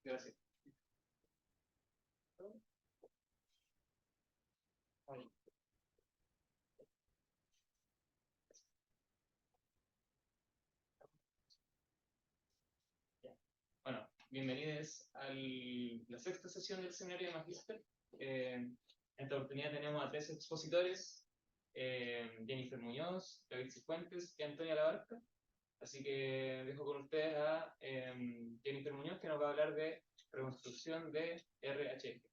Gracias. Ahí. Ya. Bueno, bienvenidos a la sexta sesión del seminario de Magíster. En esta oportunidad tenemos a tres expositores, Jennifer Muñoz, David Cifuentes y Antonia Labarca. Así que dejo con ustedes a Jennifer Muñoz, que nos va a hablar de reconstrucción de RHF,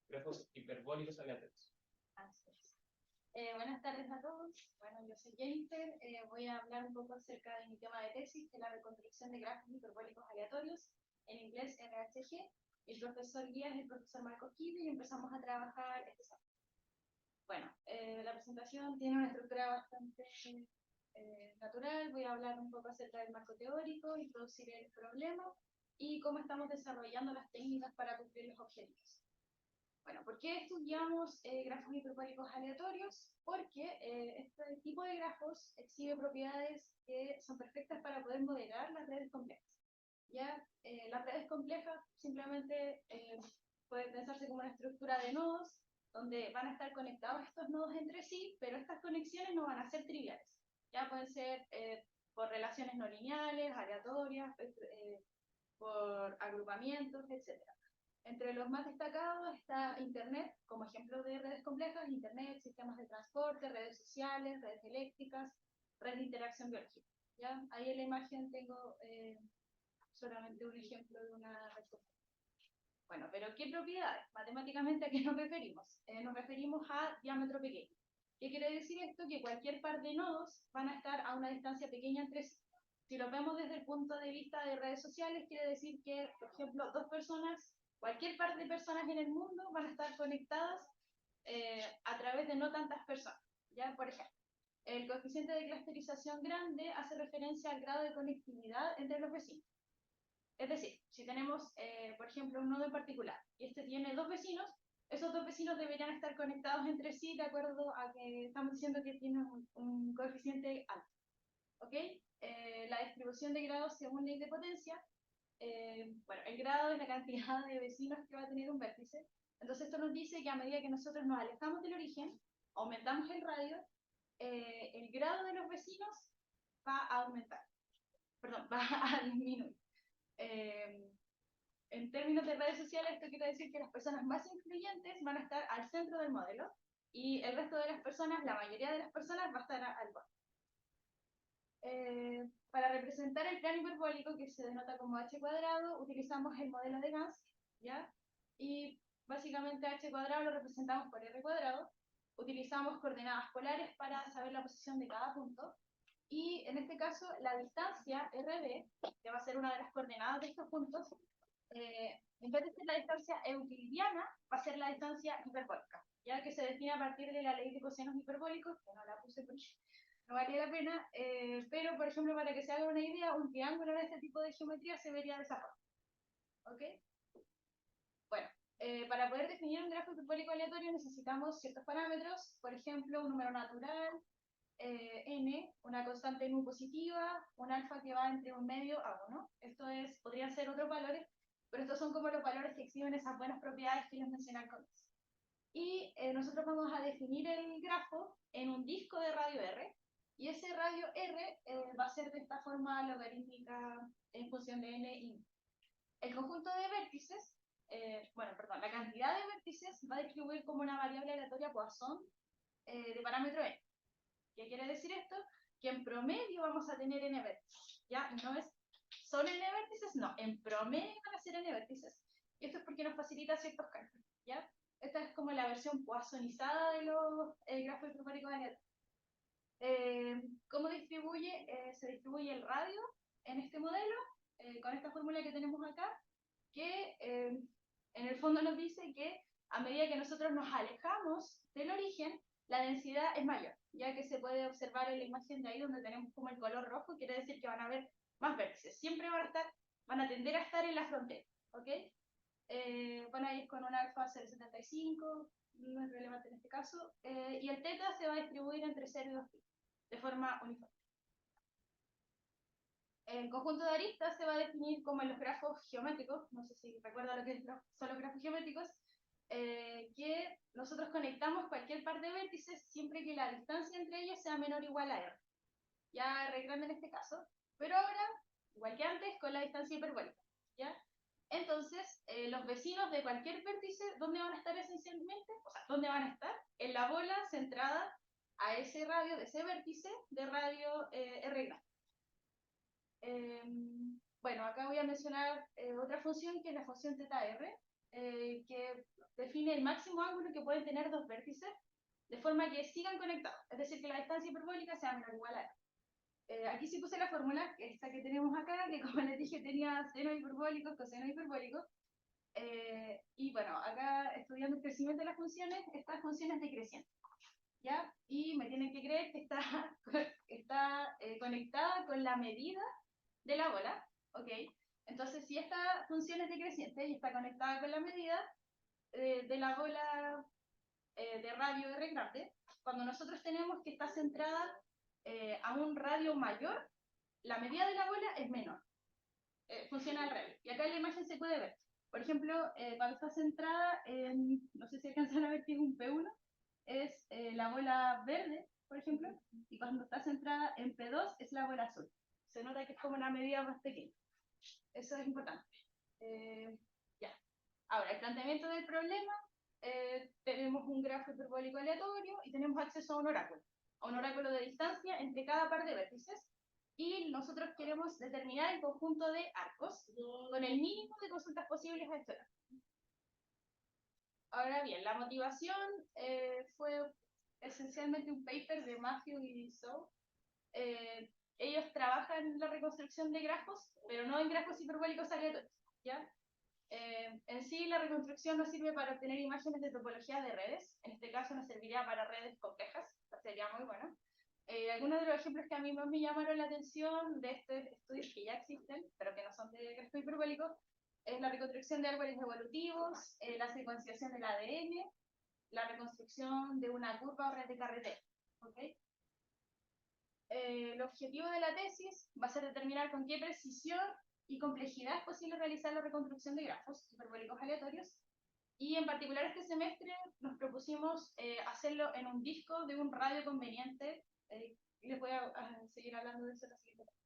grafos hiperbólicos aleatorios. Así es. Buenas tardes a todos. Bueno, yo soy Jennifer. Voy a hablar un poco acerca de mi tema de tesis, que es la reconstrucción de grafos hiperbólicos aleatorios, en inglés RHG. El profesor guía es el profesor Marcos Quille y empezamos a trabajar este sábado. Bueno, la presentación tiene una estructura bastante natural. Voy a hablar un poco acerca del marco teórico, introducir el problema y cómo estamos desarrollando las técnicas para cumplir los objetivos. Bueno, ¿por qué estudiamos grafos hiperbólicos aleatorios? Porque este tipo de grafos exhibe propiedades que son perfectas para poder modelar las redes complejas. ¿Ya? Las redes complejas simplemente pueden pensarse como una estructura de nodos, donde van a estar conectados estos nodos entre sí, pero estas conexiones no van a ser triviales. Ya pueden ser por relaciones no lineales, aleatorias, por agrupamientos, etc. Entre los más destacados está Internet, como ejemplo de redes complejas, Internet, sistemas de transporte, redes sociales, redes eléctricas, red de interacción biológica. ¿Ya? Ahí en la imagen tengo solamente un ejemplo de una red compleja. Bueno, pero ¿qué propiedades? Matemáticamente, ¿a qué nos referimos? Nos referimos a diámetro pequeño. ¿Qué quiere decir esto? Que cualquier par de nodos van a estar a una distancia pequeña entre sí. Si lo vemos desde el punto de vista de redes sociales, quiere decir que, por ejemplo, dos personas, cualquier par de personas en el mundo van a estar conectadas a través de no tantas personas. ¿Ya? Por ejemplo, el coeficiente de clusterización grande hace referencia al grado de conectividad entre los vecinos. Es decir, si tenemos, por ejemplo, un nodo en particular y este tiene dos vecinos, esos dos vecinos deberían estar conectados entre sí de acuerdo a que estamos diciendo que tienen un coeficiente alto. ¿Ok? La distribución de grados según ley de potencia, bueno, el grado es la cantidad de vecinos que va a tener un vértice. Entonces esto nos dice que a medida que nosotros nos alejamos del origen, aumentamos el radio, el grado de los vecinos va a aumentar. Perdón, va a disminuir. En términos de redes sociales, esto quiere decir que las personas más influyentes van a estar al centro del modelo y el resto de las personas, la mayoría de las personas, va a estar al borde. Para representar el plano hiperbólico, que se denota como h cuadrado, utilizamos el modelo de Gans, ¿ya? Y básicamente h cuadrado lo representamos por r cuadrado. Utilizamos coordenadas polares para saber la posición de cada punto. Y en este caso, la distancia RB, que va a ser una de las coordenadas de estos puntos, en vez de ser la distancia euclidiana, va a ser la distancia hiperbólica, ya que se define a partir de la ley de cosenos hiperbólicos, que no la puse porque no valía la pena, pero por ejemplo, para que se haga una idea, un triángulo en este tipo de geometría se vería de esa forma. ¿Ok? Bueno, para poder definir un grafo hiperbólico aleatorio necesitamos ciertos parámetros, por ejemplo, un número natural, n, una constante nu positiva, un alfa que va entre un medio a 1. Esto podrían ser otros valores, pero estos son como los valores que exhiben esas buenas propiedades que les mencioné al comienzo. Y nosotros vamos a definir el grafo en un disco de radio R, y ese radio R va a ser de esta forma logarítmica en función de n y el conjunto de vértices, la cantidad de vértices va a distribuir como una variable aleatoria Poisson de parámetro n. ¿Qué quiere decir esto? Que en promedio vamos a tener n vértices, ¿ya? No es solo n vértices, no, en promedio van a ser n vértices. Y esto es porque nos facilita ciertos cálculos, ¿ya? Esta es como la versión poissonizada de los grafos hiperbólicos aleatorios. ¿Cómo distribuye? Se distribuye el radio en este modelo, con esta fórmula que tenemos acá, que en el fondo nos dice que a medida que nosotros nos alejamos del origen, la densidad es mayor, ya que se puede observar en la imagen de ahí donde tenemos como el color rojo, quiere decir que van a haber más vértices, siempre van a tender a estar en la frontera, ¿ok? Van a ir con un alfa 0,75, no es relevante en este caso, y el teta se va a distribuir entre 0 y 2 pi, de forma uniforme. El conjunto de aristas se va a definir como en los grafos geométricos, no sé si recuerdan lo que son los grafos geométricos, que nosotros conectamos cualquier par de vértices siempre que la distancia entre ellos sea menor o igual a r. Ya r grande en este caso, pero ahora, igual que antes, con la distancia hiperbólica. ¿Ya? Entonces, los vecinos de cualquier vértice, ¿dónde van a estar esencialmente? O sea, ¿dónde van a estar? En la bola centrada a ese radio de ese vértice de radio r grande. Bueno, acá voy a mencionar otra función que es la función θr, que define el máximo ángulo que pueden tener dos vértices de forma que sigan conectados, es decir, que la distancia hiperbólica sea menor o igual a r. Aquí sí puse la fórmula, esta que tenemos acá, que como les dije tenía seno hiperbólico, coseno hiperbólico, y bueno, acá estudiando el crecimiento de las funciones, estas funciones decrecientes, ¿ya? Y me tienen que creer que está, está conectada con la medida de la bola, ¿ok? Entonces, si esta función es decreciente y está conectada con la medida de la bola de radio R grande, cuando nosotros tenemos que está centrada a un radio mayor, la medida de la bola es menor. Funciona al revés. Y acá en la imagen se puede ver. Por ejemplo, cuando está centrada en, no sé si alcanzan a ver que es un P1, es la bola verde, por ejemplo, y cuando está centrada en P2 es la bola azul. Se nota que es como una medida más pequeña. Eso es importante. Ya. Ahora, el planteamiento del problema, tenemos un grafo hiperbólico aleatorio y tenemos acceso a un oráculo de distancia entre cada par de vértices, y nosotros queremos determinar el conjunto de arcos con el mínimo de consultas posibles a este oráculo. Ahora bien, la motivación fue esencialmente un paper de Matthew y Zhou. Ellos trabajan en la reconstrucción de grafos, pero no en grafos hiperbólicos aleatorios, ¿ya? En sí, la reconstrucción nos sirve para obtener imágenes de topología de redes. En este caso nos serviría para redes complejas, sería muy bueno. Algunos de los ejemplos que a mí más me llamaron la atención de estos estudios que ya existen, pero que no son de grafo hiperbólico, es la reconstrucción de árboles evolutivos, la secuenciación del ADN, la reconstrucción de una curva o red de carretera. ¿Okay? El objetivo de la tesis va a ser determinar con qué precisión y complejidad es posible realizar la reconstrucción de grafos hiperbólicos aleatorios, y en particular este semestre nos propusimos hacerlo en un disco de un radio conveniente, y les voy a seguir hablando de eso en la siguiente parte.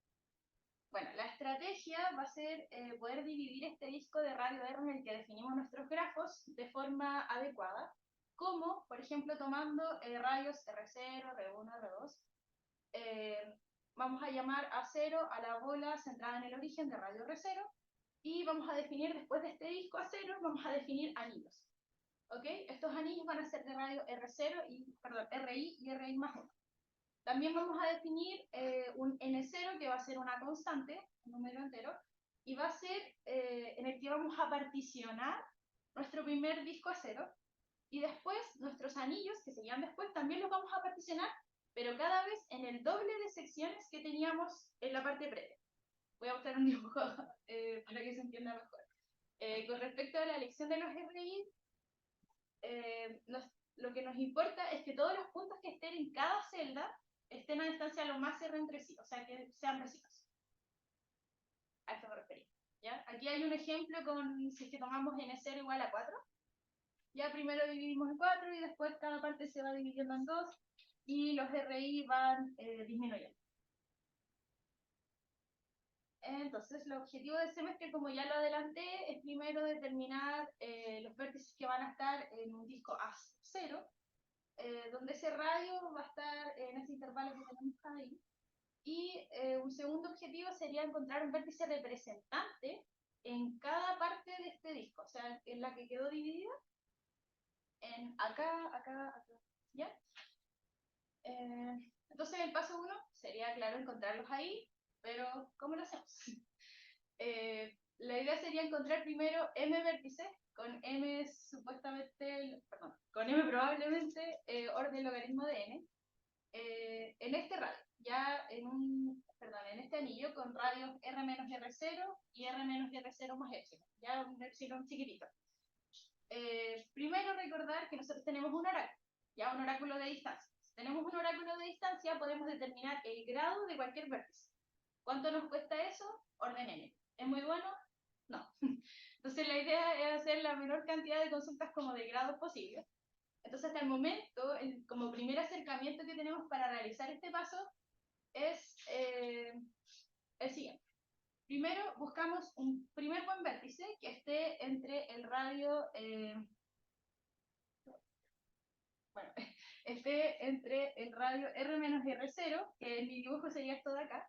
Bueno, la estrategia va a ser poder dividir este disco de radio R en el que definimos nuestros grafos de forma adecuada, como por ejemplo tomando radios R0, R1, R2, vamos a llamar a 0 a la bola centrada en el origen de radio R0, y vamos a definir después de este disco a 0, vamos a definir anillos. ¿Ok? Estos anillos van a ser de radio R0 y, perdón, RI y RI más 1. También vamos a definir un N0 que va a ser una constante, un número entero, y va a ser en el que vamos a particionar nuestro primer disco a 0, y después nuestros anillos, que serían después, también los vamos a particionar, pero cada vez en el doble de secciones que teníamos en la parte previa. Voy a mostrar un dibujo para que se entienda mejor. Con respecto a la elección de los RI, lo que nos importa es que todos los puntos que estén en cada celda estén a distancia lo más R entre sí, o sea, que sean vecinos. A esto me refería. ¿Ya? Aquí hay un ejemplo con, si es que tomamos N0 igual a 4, ya primero dividimos en 4 y después cada parte se va dividiendo en 2 y los RI van disminuyendo. Entonces, el objetivo del semestre, como ya lo adelanté, es primero determinar los vértices que van a estar en un disco A0, donde ese radio va a estar en ese intervalo que tenemos ahí. Y un segundo objetivo sería encontrar un vértice representante en cada parte de este disco, o sea, en la que quedó dividida, en acá, acá, acá, ¿ya? Entonces el paso 1 sería, claro, encontrarlos ahí, pero ¿cómo lo hacemos? La idea sería encontrar primero m vértices, con m supuestamente, perdón, con m probablemente orden logaritmo de n, en este radio, ya en este anillo con radios r menos r0 y r menos r0 más epsilon, ya un epsilon chiquitito. Primero recordar que nosotros tenemos un oráculo, ya un oráculo de distancia. Si tenemos un oráculo de distancia, podemos determinar el grado de cualquier vértice. ¿Cuánto nos cuesta eso? Orden n. ¿Es muy bueno? No. Entonces la idea es hacer la menor cantidad de consultas como de grados posible. Entonces hasta el momento, como primer acercamiento que tenemos para realizar este paso es el siguiente. Primero buscamos un primer buen vértice que esté entre el radio, esté entre el radio R menos R0, que en mi dibujo sería esto de acá,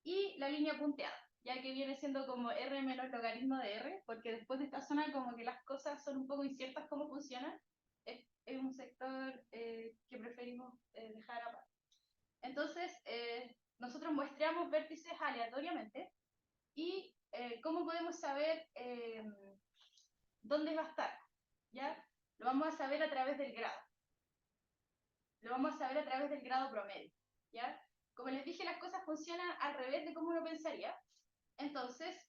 y la línea punteada, ya que viene siendo como R menos logaritmo de R, porque después de esta zona como que las cosas son un poco inciertas cómo funcionan, es un sector que preferimos dejar aparte. Entonces, nosotros muestreamos vértices aleatoriamente, y ¿cómo podemos saber dónde va a estar? ¿Ya? Lo vamos a saber a través del grado. Lo vamos a saber a través del grado promedio. ¿Ya? Como les dije, las cosas funcionan al revés de cómo uno pensaría. Entonces,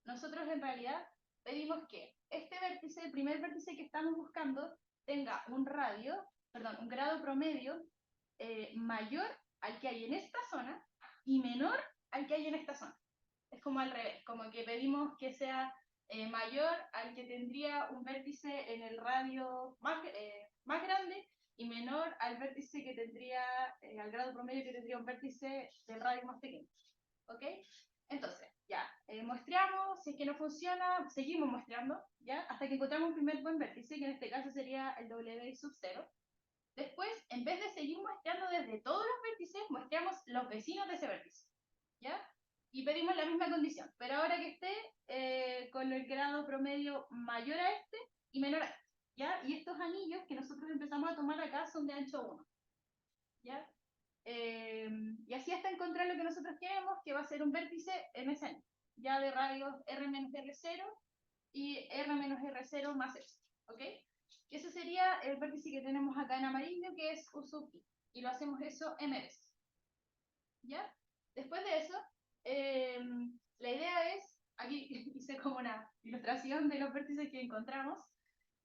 nosotros en realidad pedimos que este vértice, el primer vértice que estamos buscando, tenga un grado promedio mayor al que hay en esta zona y menor al que hay en esta zona. Es como al revés, como que pedimos que sea mayor al que tendría un vértice en el radio más grande y menor al vértice que tendría, al grado promedio que tendría un vértice del radio más pequeño. ¿Ok? Entonces, ya, muestreamos, si es que no funciona, seguimos muestreando, ¿ya? Hasta que encontramos un primer buen vértice, que en este caso sería el W sub 0. Después, en vez de seguir muestreando desde todos los vértices, muestreamos los vecinos de ese vértice, ¿ya? Y pedimos la misma condición, pero ahora que esté con el grado promedio mayor a este y menor a este, ¿ya? Y estos anillos que nosotros empezamos a tomar acá son de ancho 1, ¿ya? Y así hasta encontrar lo que nosotros queremos, que va a ser un vértice en ese anillo, ya de radios R menos R0 y R menos R0 más S, ¿ok? Y ese sería el vértice que tenemos acá en amarillo, que es U sub I, y lo hacemos eso M veces, ¿ya? Después de eso, la idea es, aquí hice como una ilustración de los vértices que encontramos,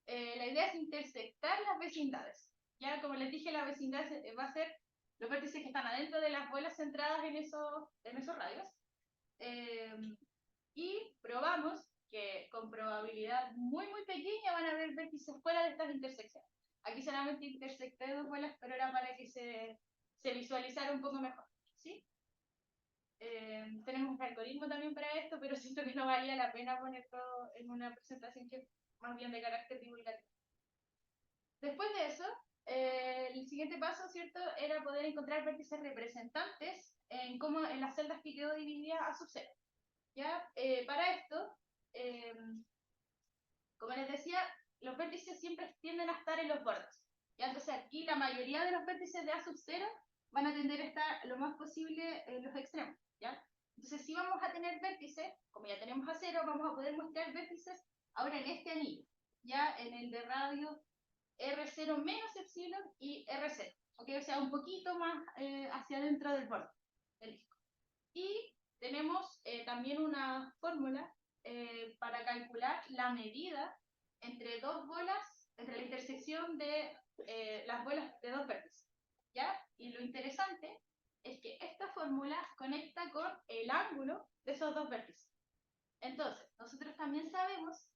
la idea es intersectar las vecindades, ¿ya? Como les dije, la vecindad va a ser los vértices que están adentro de las bolas centradas en esos radios, y probamos que con probabilidad muy muy pequeña van a haber vértices fuera de estas intersecciones. Aquí solamente intersecté dos bolas, pero era para que se visualizara un poco mejor, ¿sí? Tenemos un algoritmo también para esto, pero siento que no valía la pena poner todo en una presentación que es más bien de carácter divulgativo. Después de eso, el siguiente paso, ¿cierto?, era poder encontrar vértices representantes en las celdas que quedó divididas a sub 0. ¿Ya? Para esto, como les decía, los vértices siempre tienden a estar en los bordes. ¿Ya? Entonces aquí la mayoría de los vértices de A sub 0 van a tender a estar lo más posible en los extremos. ¿Ya? Entonces si vamos a tener vértices, como ya tenemos a 0, vamos a poder mostrar vértices ahora en este anillo, ya en el de radio R0 menos epsilon y R0. ¿Okay? O sea, un poquito más hacia adentro del borde del disco. Y tenemos también una fórmula para calcular la medida entre dos bolas, entre la intersección de las bolas de dos vértices, ¿ya? Y lo interesante es que esta fórmula conecta con el ángulo de esos dos vértices. Entonces, nosotros también sabemos,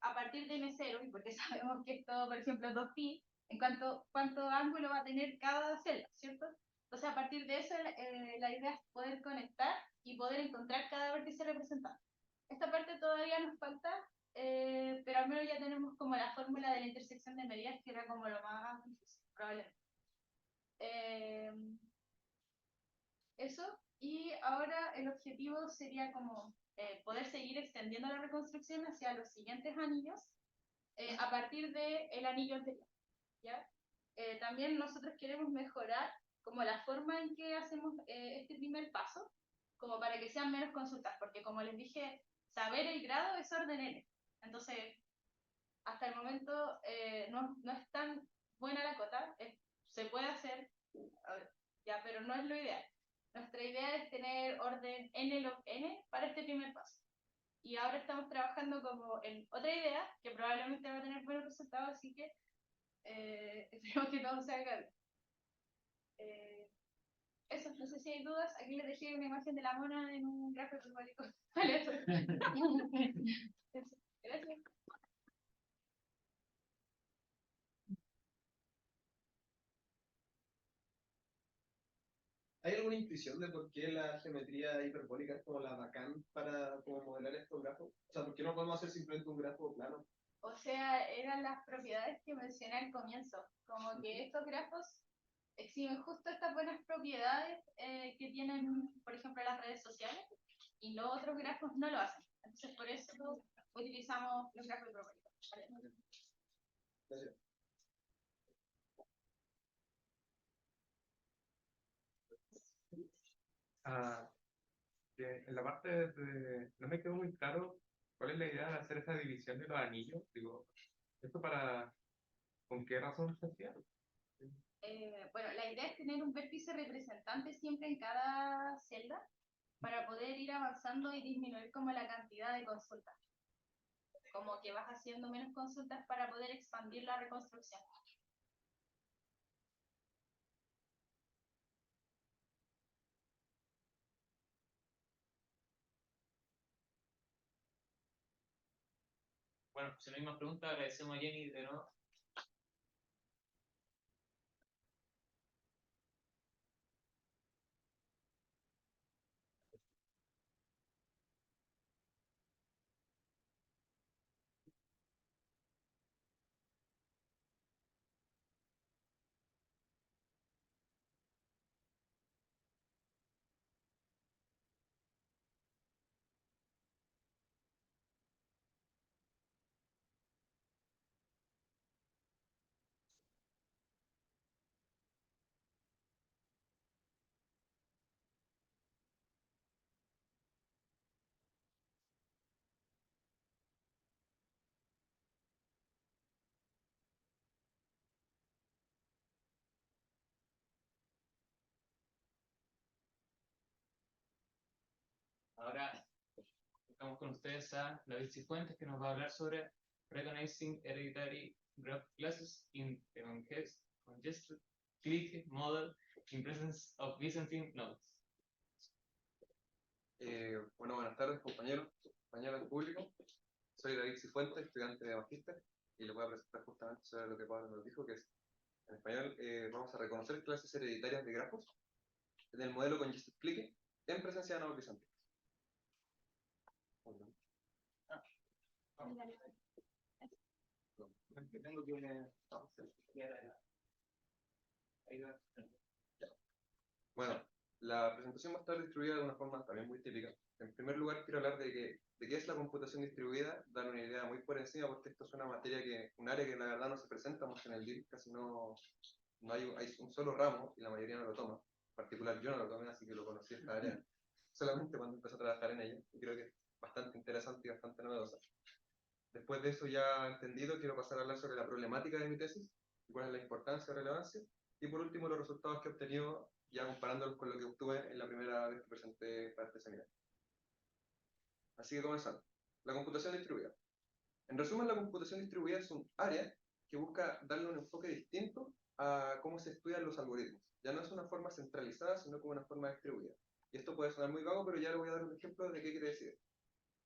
a partir de M0, y porque sabemos que esto, por ejemplo, 2pi, en cuánto ángulo va a tener cada celda, ¿cierto? Entonces, a partir de eso, la idea es poder conectar y poder encontrar cada vértice representado. Esta parte todavía nos falta, pero al menos ya tenemos como la fórmula de la intersección de medidas, que era como lo más difícil, probablemente. Eso, y ahora el objetivo sería como poder seguir extendiendo la reconstrucción hacia los siguientes anillos a partir del anillo anterior, ¿ya? También nosotros queremos mejorar como la forma en que hacemos este primer paso, como para que sean menos consultas, porque como les dije, saber el grado es orden N. Entonces, hasta el momento no es tan buena la cota, se puede hacer, ya, pero no es lo ideal. Nuestra idea es tener orden n log n para este primer paso. Y ahora estamos trabajando como en otra idea, que probablemente va a tener buenos resultados, así que esperemos que todo se haga bien. Eso, no sé si si hay dudas, aquí les dejé una imagen de la mona en un gráfico hiperbólico aleatorio. Eso. Gracias. ¿Hay alguna intuición de por qué la geometría hiperbólica es como la bacán para como modelar estos grafos? O sea, ¿por qué no podemos hacer simplemente un grafo plano? O sea, eran las propiedades que mencioné al comienzo, como que estos grafos exhiben justo estas buenas propiedades que tienen, por ejemplo, las redes sociales, y los otros grafos no lo hacen. Entonces, por eso utilizamos los grafos hiperbólicos. ¿Vale? Gracias. Ah, que en la parte de... No me quedó muy claro cuál es la idea de hacer esa división de los anillos. Digo, ¿esto para... ¿Con qué razón se hacía? Bueno, la idea es tener un vértice representante siempre en cada celda para poder ir avanzando y disminuir como la cantidad de consultas. Como que vas haciendo menos consultas para poder expandir la reconstrucción. Bueno, si no hay más preguntas, agradecemos a Jenny de nuevo. Ahora estamos con ustedes a David Cifuentes, que nos va a hablar sobre Recognizing Hereditary Graph Classes in the Congested Clique Model in Presence of Byzantine Nodes. Bueno, buenas tardes, compañeros del público. Soy David Cifuentes, estudiante de Magíster, y les voy a presentar justamente sobre lo que Pablo nos dijo, que es, en español, vamos a reconocer clases hereditarias de grafos en el modelo Congested Clique en presencia de nodos bizantinos. Bueno, la presentación va a estar distribuida de una forma también muy típica. En primer lugar, quiero hablar de qué es la computación distribuida, dar una idea muy por encima, porque esto es una materia un área que la verdad no se presenta mucho en el DIR, casi no hay un solo ramo y la mayoría no lo toma. En particular yo no lo tomé, así que lo conocí esta área solamente cuando empecé a trabajar en ella, y creo que es bastante interesante y bastante novedosa. Después de eso ya entendido, quiero pasar a hablar sobre la problemática de mi tesis, y cuál es la importancia o relevancia, y por último los resultados que he obtenido, ya comparándolos con lo que obtuve en la primera vez que presenté para este seminario. Así que comenzando. La computación distribuida. En resumen, la computación distribuida es un área que busca darle un enfoque distinto a cómo se estudian los algoritmos. Ya no es una forma centralizada, sino como una forma distribuida. Y esto puede sonar muy vago, pero ya le voy a dar un ejemplo de qué quiere decir.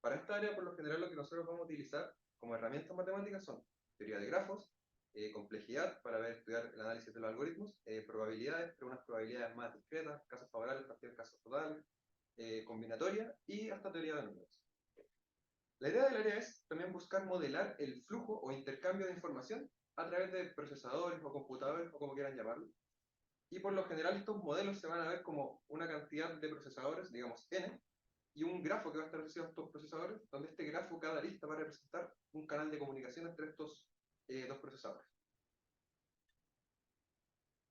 Para esta área, por lo general, lo que nosotros vamos a utilizar como herramientas matemáticas son teoría de grafos, complejidad para estudiar el análisis de los algoritmos, probabilidades, pero unas probabilidades más discretas, casos favorables, casos totales, combinatoria y hasta teoría de números. La idea del área es también buscar modelar el flujo o intercambio de información a través de procesadores o computadores o como quieran llamarlo. Y por lo general estos modelos se van a ver como una cantidad de procesadores, digamos n, y un grafo que va a estar asociado a estos procesadores, donde este grafo, cada arista va a representar un canal de comunicación entre estos dos procesadores.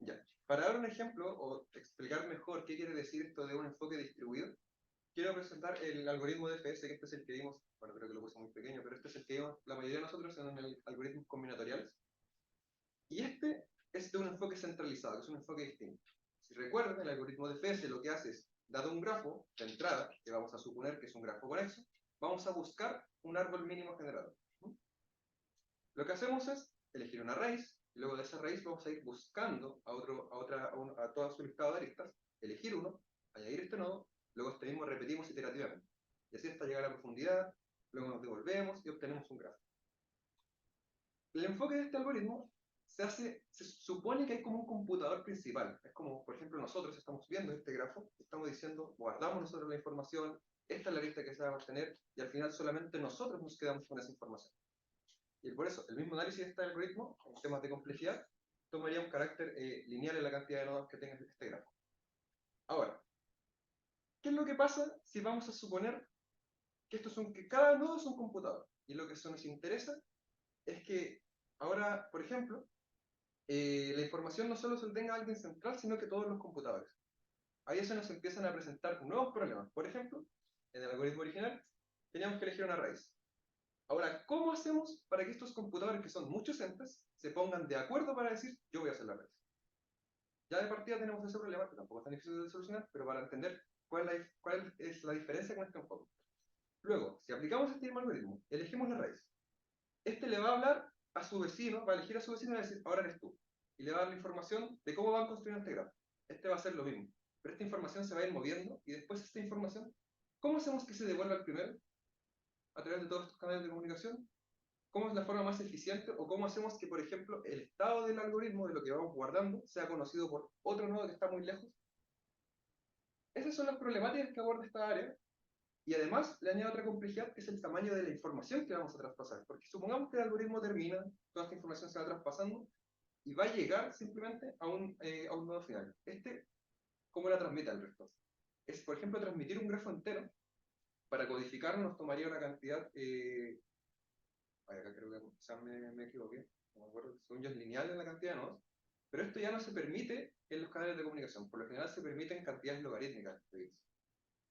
Ya. Para dar un ejemplo o explicar mejor qué quiere decir esto de un enfoque distribuido, quiero presentar el algoritmo de FS, que este es el que vimos, bueno, creo que lo puse muy pequeño, pero este es el que vimos la mayoría de nosotros en el algoritmos combinatoriales. Y este es de un enfoque centralizado, que es un enfoque distinto. Si recuerdan, el algoritmo de FS lo que hace es, dado un grafo de entrada, que vamos a suponer que es un grafo conexo, vamos a buscar un árbol mínimo generador. Lo que hacemos es elegir una raíz, y luego de esa raíz vamos a ir buscando a todo su listado de aristas, elegir uno, nodo, luego este mismo repetimos iterativamente. Y así hasta llegar a la profundidad, luego nos devolvemos y obtenemos un grafo. El enfoque de este algoritmo se supone que hay como un computador principal. Es como, por ejemplo, nosotros estamos viendo este grafo, estamos diciendo, guardamos nosotros la información, esta es la lista que se va a obtener, y al final solamente nosotros nos quedamos con esa información. Y por eso, el mismo análisis de este algoritmo, en temas de complejidad, tomaría un carácter lineal en la cantidad de nodos que tenga este grafo. Ahora, ¿qué es lo que pasa si vamos a suponer que cada nodo es un computador? Y lo que eso nos interesa es que ahora, por ejemplo, la información no solo se tenga alguien central, sino que todos los computadores. Ahí se nos empiezan a presentar nuevos problemas. Por ejemplo, en el algoritmo original, teníamos que elegir una raíz. Ahora, ¿cómo hacemos para que estos computadores, que son muchos entes, se pongan de acuerdo para decir, yo voy a hacer la raíz? Ya de partida tenemos ese problema, que tampoco es tan difícil de solucionar, pero para entender cuál es la diferencia con este enfoque. Luego, si aplicamos este mismo algoritmo, elegimos la raíz. Este le va a hablar a su vecino, va a elegir a su vecino y va a decir, ahora eres tú. Y le va a dar la información de cómo van construyendo este grafo. Este va a ser lo mismo. Pero esta información se va a ir moviendo y después esta información, ¿cómo hacemos que se devuelva al primero? A través de todos estos canales de comunicación. ¿Cómo es la forma más eficiente? ¿O cómo hacemos que, por ejemplo, el estado del algoritmo, de lo que vamos guardando, sea conocido por otro nodo que está muy lejos? Esas son las problemáticas que aborda esta área. Y además le añade otra complejidad, que es el tamaño de la información que vamos a traspasar. Porque supongamos que el algoritmo termina, toda esta información se va traspasando, y va a llegar simplemente a un nodo final. ¿Cómo la transmite al resto? Es, por ejemplo, transmitir un grafo entero. Para codificarlo nos tomaría una cantidad... acá creo que quizás me equivoqué. No me acuerdo. Según yo es lineal en la cantidad de nodos. Pero esto ya no se permite en los canales de comunicación. Por lo general se permiten cantidades logarítmicas de bits.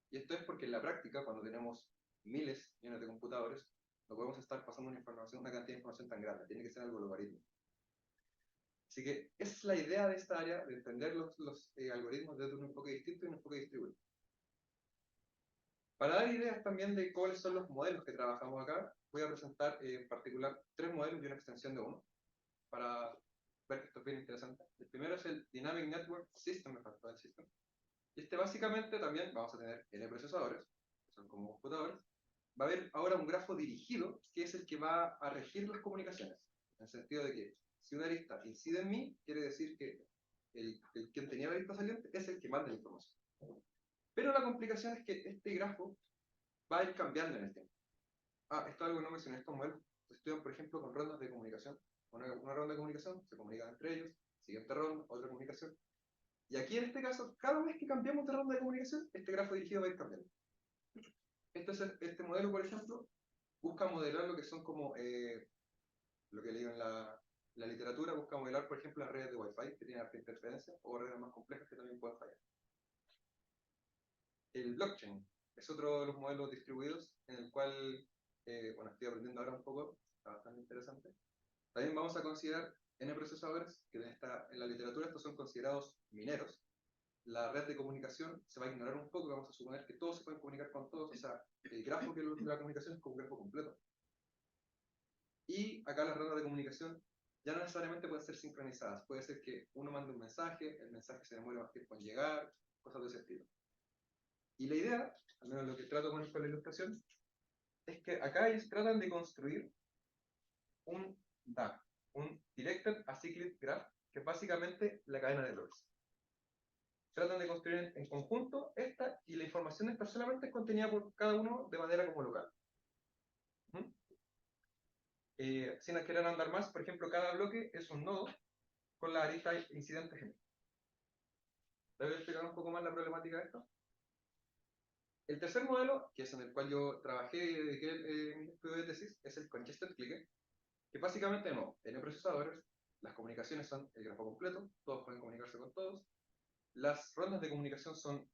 Y esto es porque en la práctica, cuando tenemos millones de computadores, no podemos estar pasando una cantidad de información tan grande. Tiene que ser algo logarítmico. Así que esa es la idea de esta área, de entender los algoritmos desde un enfoque distinto y un enfoque distribuido. Para dar ideas también de cuáles son los modelos que trabajamos acá, voy a presentar en particular 3 modelos y una extensión de uno, para ver que esto es bien interesante. El primero es el Dynamic Network System, me faltó el System. Y básicamente también vamos a tener N procesadores, que son como computadores. Va a haber ahora un grafo dirigido, que es el que va a regir las comunicaciones. En el sentido de que si una lista incide en mí, quiere decir que quien tenía la lista saliente es el que manda la información. Pero la complicación es que este grafo va a ir cambiando en el tiempo. Esto es algo que no mencioné. Estos modelos se estudian, por ejemplo, con rondas de comunicación. Una ronda de comunicación, se comunican entre ellos, siguiente ronda, otra comunicación. Y aquí en este caso, cada vez que cambiamos de ronda de comunicación, este grafo dirigido va a ir cambiando. Este modelo, por ejemplo, busca modelar lo que son como, lo que leí en la literatura, busca modelar, por ejemplo, las redes de Wi-Fi, que tienen harta interferencia, o redes más complejas que también pueden fallar. El blockchain es otro de los modelos distribuidos, en el cual, bueno, estoy aprendiendo ahora un poco, está bastante interesante. También vamos a considerar N procesadores, que en la literatura estos son considerados mineros. La red de comunicación se va a ignorar un poco, vamos a suponer que todos se pueden comunicar con todos, o sea, el grafo de la comunicación es como un grafo completo. Y acá las rondas de comunicación ya no necesariamente pueden ser sincronizadas, puede ser que uno mande un mensaje, el mensaje se demore más tiempo en llegar, cosas de ese estilo. Y la idea, al menos lo que trato con la ilustración, es que acá ellos tratan de construir un DAG, un Directed Acyclic Graph, que es básicamente la cadena de errores. Tratan de construir en conjunto esta, y la información esta solamente es contenida por cada uno de manera como local. Sin querer andar más, por ejemplo, cada bloque es un nodo con la arista incidentes en él. ¿Te voy a explicar un poco más la problemática de esto? El tercer modelo, que es en el cual yo trabajé y dediqué mi estudio de tesis, es el Congested Clique, que básicamente no, tiene procesadores, las comunicaciones son el grafo completo, todos pueden comunicarse con todos, las rondas de comunicación son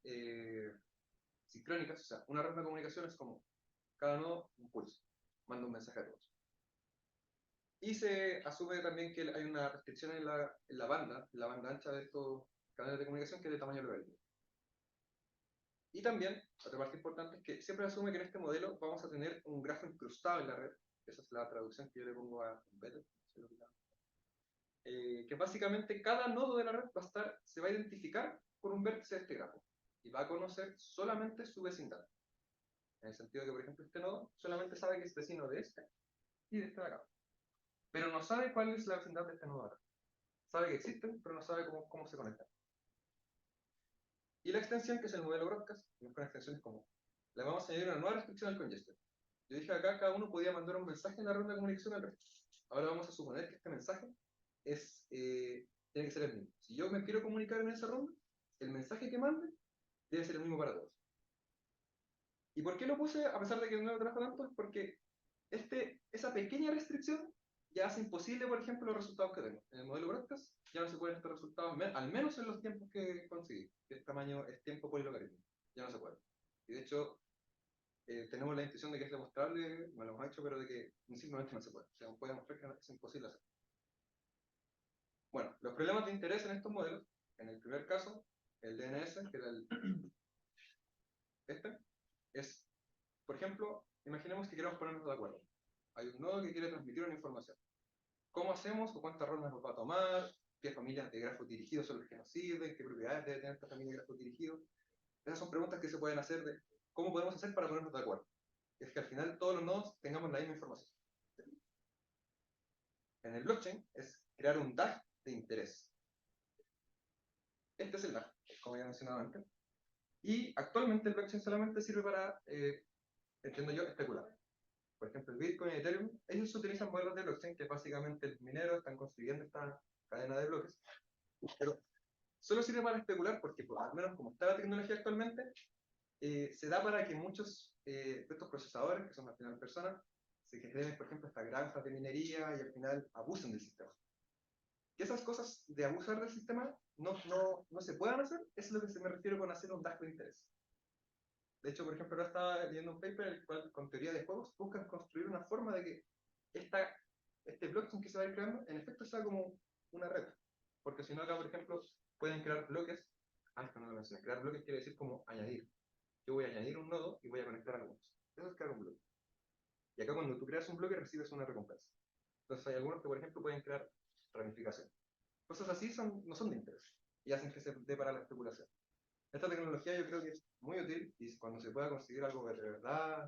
sincrónicas, o sea, una ronda de comunicación es como cada nodo un pulso, manda un mensaje a todos. Y se asume también que hay una restricción en la banda ancha de estos canales de comunicación, que es de tamaño logarítmico. Y también, otra parte importante es que siempre asume que en este modelo vamos a tener un grafo incrustado en la red, esa es la traducción que yo le pongo a embedded, que básicamente cada nodo de la red se va a identificar por un vértice de este grafo. y va a conocer solamente su vecindad. En el sentido de que, por ejemplo, este nodo solamente sabe que es vecino de este y de este de acá. Pero no sabe cuál es la vecindad de este nodo de acá. Sabe que existen, pero no sabe cómo se conectan. Y la extensión, que es el modelo broadcast, con extensiones como, le vamos a añadir una nueva restricción al congestion. Yo dije acá, cada uno podía mandar un mensaje en la ronda de comunicación al resto. Ahora vamos a suponer que este mensaje tiene que ser el mismo. Si yo me quiero comunicar en esa ronda, el mensaje que mande debe ser el mismo para todos. ¿Y por qué lo puse, a pesar de que no lo trabajo tanto? Es porque esa pequeña restricción ya hace imposible, por ejemplo, los resultados que tengo. En el modelo broadcast ya no se pueden estos resultados, al menos en los tiempos que conseguí. El tamaño es tiempo por logaritmo. Ya no se puede. Y de hecho, tenemos la intuición de que es demostrable, no lo hemos hecho, pero de que simplemente no se puede. O sea, puede demostrar que es imposible hacer. Bueno, los problemas de interés en estos modelos, en el primer caso, el DNS, que era es, por ejemplo, imaginemos que queremos ponernos de acuerdo. Hay un nodo que quiere transmitir una información. ¿Cómo hacemos o cuántas rondas nos va a tomar? ¿Qué familias de grafos dirigidos son las que nos sirven? ¿Qué propiedades debe tener esta familia de grafos dirigidos? Esas son preguntas que se pueden hacer de cómo podemos hacer para ponernos de acuerdo. Es que al final todos los nodos tengamos la misma información. En el blockchain es crear un DAG de interés. Este es el DAG, como ya mencionado antes. Y actualmente el blockchain solamente sirve para, entiendo yo, especular. Por ejemplo, el Bitcoin y Ethereum, ellos utilizan modelos de blockchain que básicamente los mineros están construyendo esta cadena de bloques. Pero solo sirve para especular porque, pues, al menos como está la tecnología actualmente, se da para que muchos de estos procesadores, que son al final personas, se generen, por ejemplo, estas granjas de minería y al final abusen del sistema. Que esas cosas de abusar del sistema no se puedan hacer, es lo que se me refiero con hacer un DAG de interés. De hecho, por ejemplo, ahora estaba leyendo un paper en el cual, con teoría de juegos, buscan construir una forma de que este blockchain que se va a ir creando, en efecto, sea como una red. Porque si no, acá, por ejemplo, pueden crear bloques. Esto no lo mencioné. Crear bloques quiere decir como añadir. Yo voy a añadir un nodo y voy a conectar algunos. Eso es crear un bloque. Y acá, cuando tú creas un bloque, recibes una recompensa. Entonces, hay algunos que, por ejemplo, pueden crear ramificación. Cosas así no son de interés y hacen que se dé para la especulación. Esta tecnología yo creo que es muy útil y cuando se pueda conseguir algo de verdad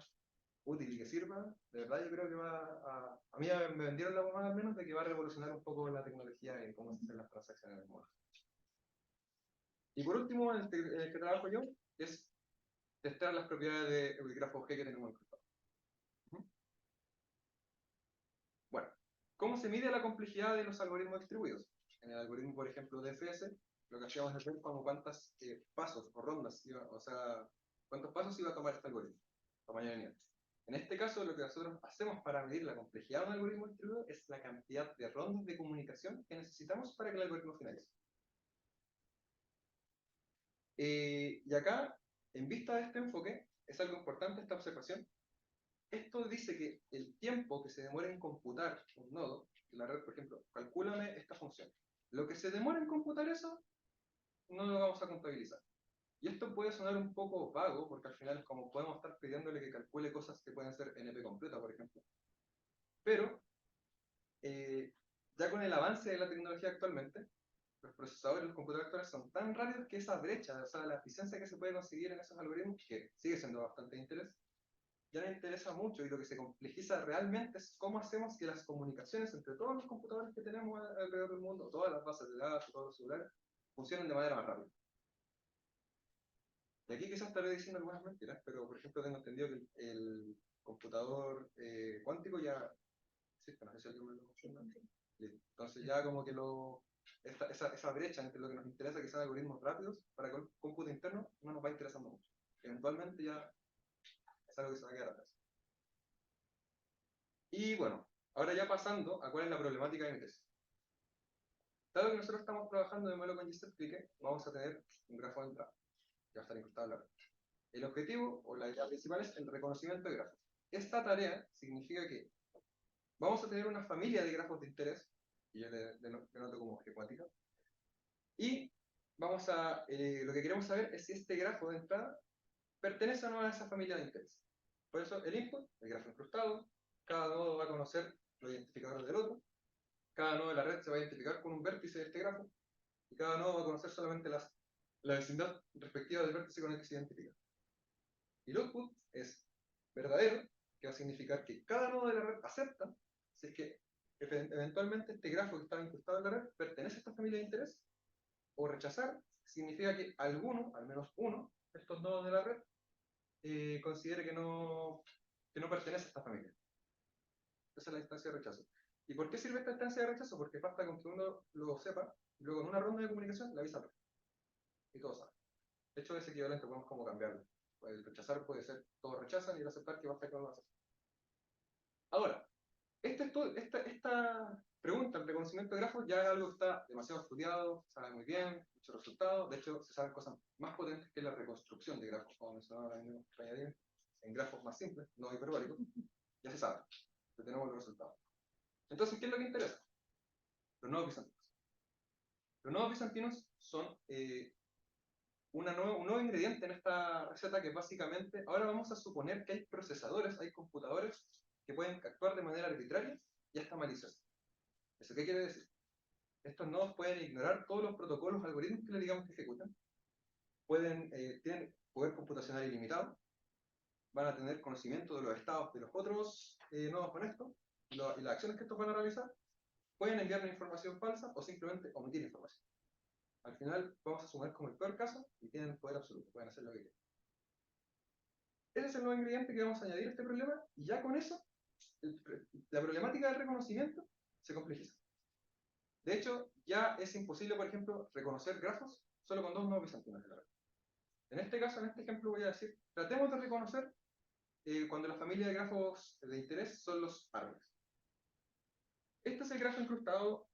útil y que sirva, de verdad yo creo que a mí me vendieron la bomba al menos de que va a revolucionar un poco la tecnología en cómo se hacen las transacciones en el mundo. Y por último, en el que trabajo yo, es testar las propiedades del grafo G que tenemos encontrado. Bueno, ¿cómo se mide la complejidad de los algoritmos distribuidos? En el algoritmo, por ejemplo, de DFS, lo que hacíamos es ver como cuántos pasos o rondas, cuántos pasos iba a tomar este algoritmo, tamaño lineal. En este caso, lo que nosotros hacemos para medir la complejidad de un algoritmo distribuido es la cantidad de rondas de comunicación que necesitamos para que el algoritmo finalice. Y acá, en vista de este enfoque, es algo importante esta observación. Esto dice que el tiempo que se demora en computar un nodo, la red, por ejemplo, calcúlame esta función. Lo que se demora en computar eso, no lo vamos a contabilizar. Y esto puede sonar un poco vago, porque al final es como podemos estar pidiéndole que calcule cosas que pueden ser NP completa, por ejemplo. Pero, ya con el avance de la tecnología actualmente, los procesadores, los computadores actuales son tan rápidos que esa brecha, o sea, la eficiencia que se puede conseguir en esos algoritmos, que sigue siendo bastante interés, ya nos interesa mucho y lo que se complejiza realmente es cómo hacemos que las comunicaciones entre todos los computadores que tenemos alrededor del mundo, todas las bases de datos, todos los celulares, funcionen de manera más rápida. Y aquí quizás estaré diciendo algunas mentiras, pero por ejemplo tengo entendido que el computador cuántico ya existe, no sé si alguien me lo menciona. Entonces ya como que esa brecha entre lo que nos interesa, que sean algoritmos rápidos, para el cómputo interno, no nos va interesando mucho. Eventualmente ya es algo que se va a quedar atrás. Y bueno, ahora ya pasando a cuál es la problemática de mi tesis. Dado que nosotros estamos trabajando de modelo con GST, vamos a tener un grafo de entrada, que va a estar incrustado en la red. El objetivo, o la idea principal, es el reconocimiento de grafos. Esta tarea significa que vamos a tener una familia de grafos de interés, que yo le denoto como G cuántica, y lo que queremos saber es si este grafo de entrada pertenece o no a esa familia de interés. Por eso el input, el grafo incrustado, cada nodo va a conocer los identificadores del otro, cada nodo de la red se va a identificar con un vértice de este grafo, y cada nodo va a conocer solamente las la vecindad respectiva del vértice con el que se identifica. Y el output es verdadero, que va a significar que cada nodo de la red acepta si es que eventualmente este grafo que estaba incrustado en la red pertenece a esta familia de interés, o rechazar significa que alguno, al menos uno, de estos nodos de la red considere que no pertenece a esta familia. Esa es la instancia de rechazo. ¿Y por qué sirve esta instancia de rechazo? Porque basta con que uno lo sepa, y luego en una ronda de comunicación le avisa al resto. Y todos saben. De hecho, es equivalente, podemos como cambiarlo. El rechazar puede ser todos rechazan y el aceptar que basta con uno aceptar. Ahora, esta pregunta, el reconocimiento de grafos, ya es algo que está demasiado estudiado, se sabe muy bien, muchos resultados. De hecho, se saben cosas más potentes que la reconstrucción de grafos, como mencionaba en grafos más simples, no hiperbólicos. Ya se sabe, ya tenemos los resultados. Entonces, ¿qué es lo que interesa? Los nodos bizantinos. Los nodos bizantinos son un nuevo ingrediente en esta receta que básicamente, ahora vamos a suponer que hay procesadores, hay computadores que pueden actuar de manera arbitraria y hasta maliciosa. ¿Eso qué quiere decir? Estos nodos pueden ignorar todos los protocolos, algoritmos que le digamos que ejecutan, tienen poder computacional ilimitado, van a tener conocimiento de los estados de los otros nodos con esto, y las acciones que estos van a realizar, pueden enviarle información falsa o simplemente omitir información. Al final vamos a sumar como el peor caso y tienen poder absoluto, pueden hacer lo que quieran. Ese es el nuevo ingrediente que vamos a añadir a este problema, y ya con eso, la problemática del reconocimiento se complejiza. De hecho, ya es imposible, por ejemplo, reconocer grafos solo con dos nodos bizantinos de la red. En este caso, en este ejemplo voy a decir, tratemos de reconocer cuando la familia de grafos de interés son los árboles. Este es el grafo incrustado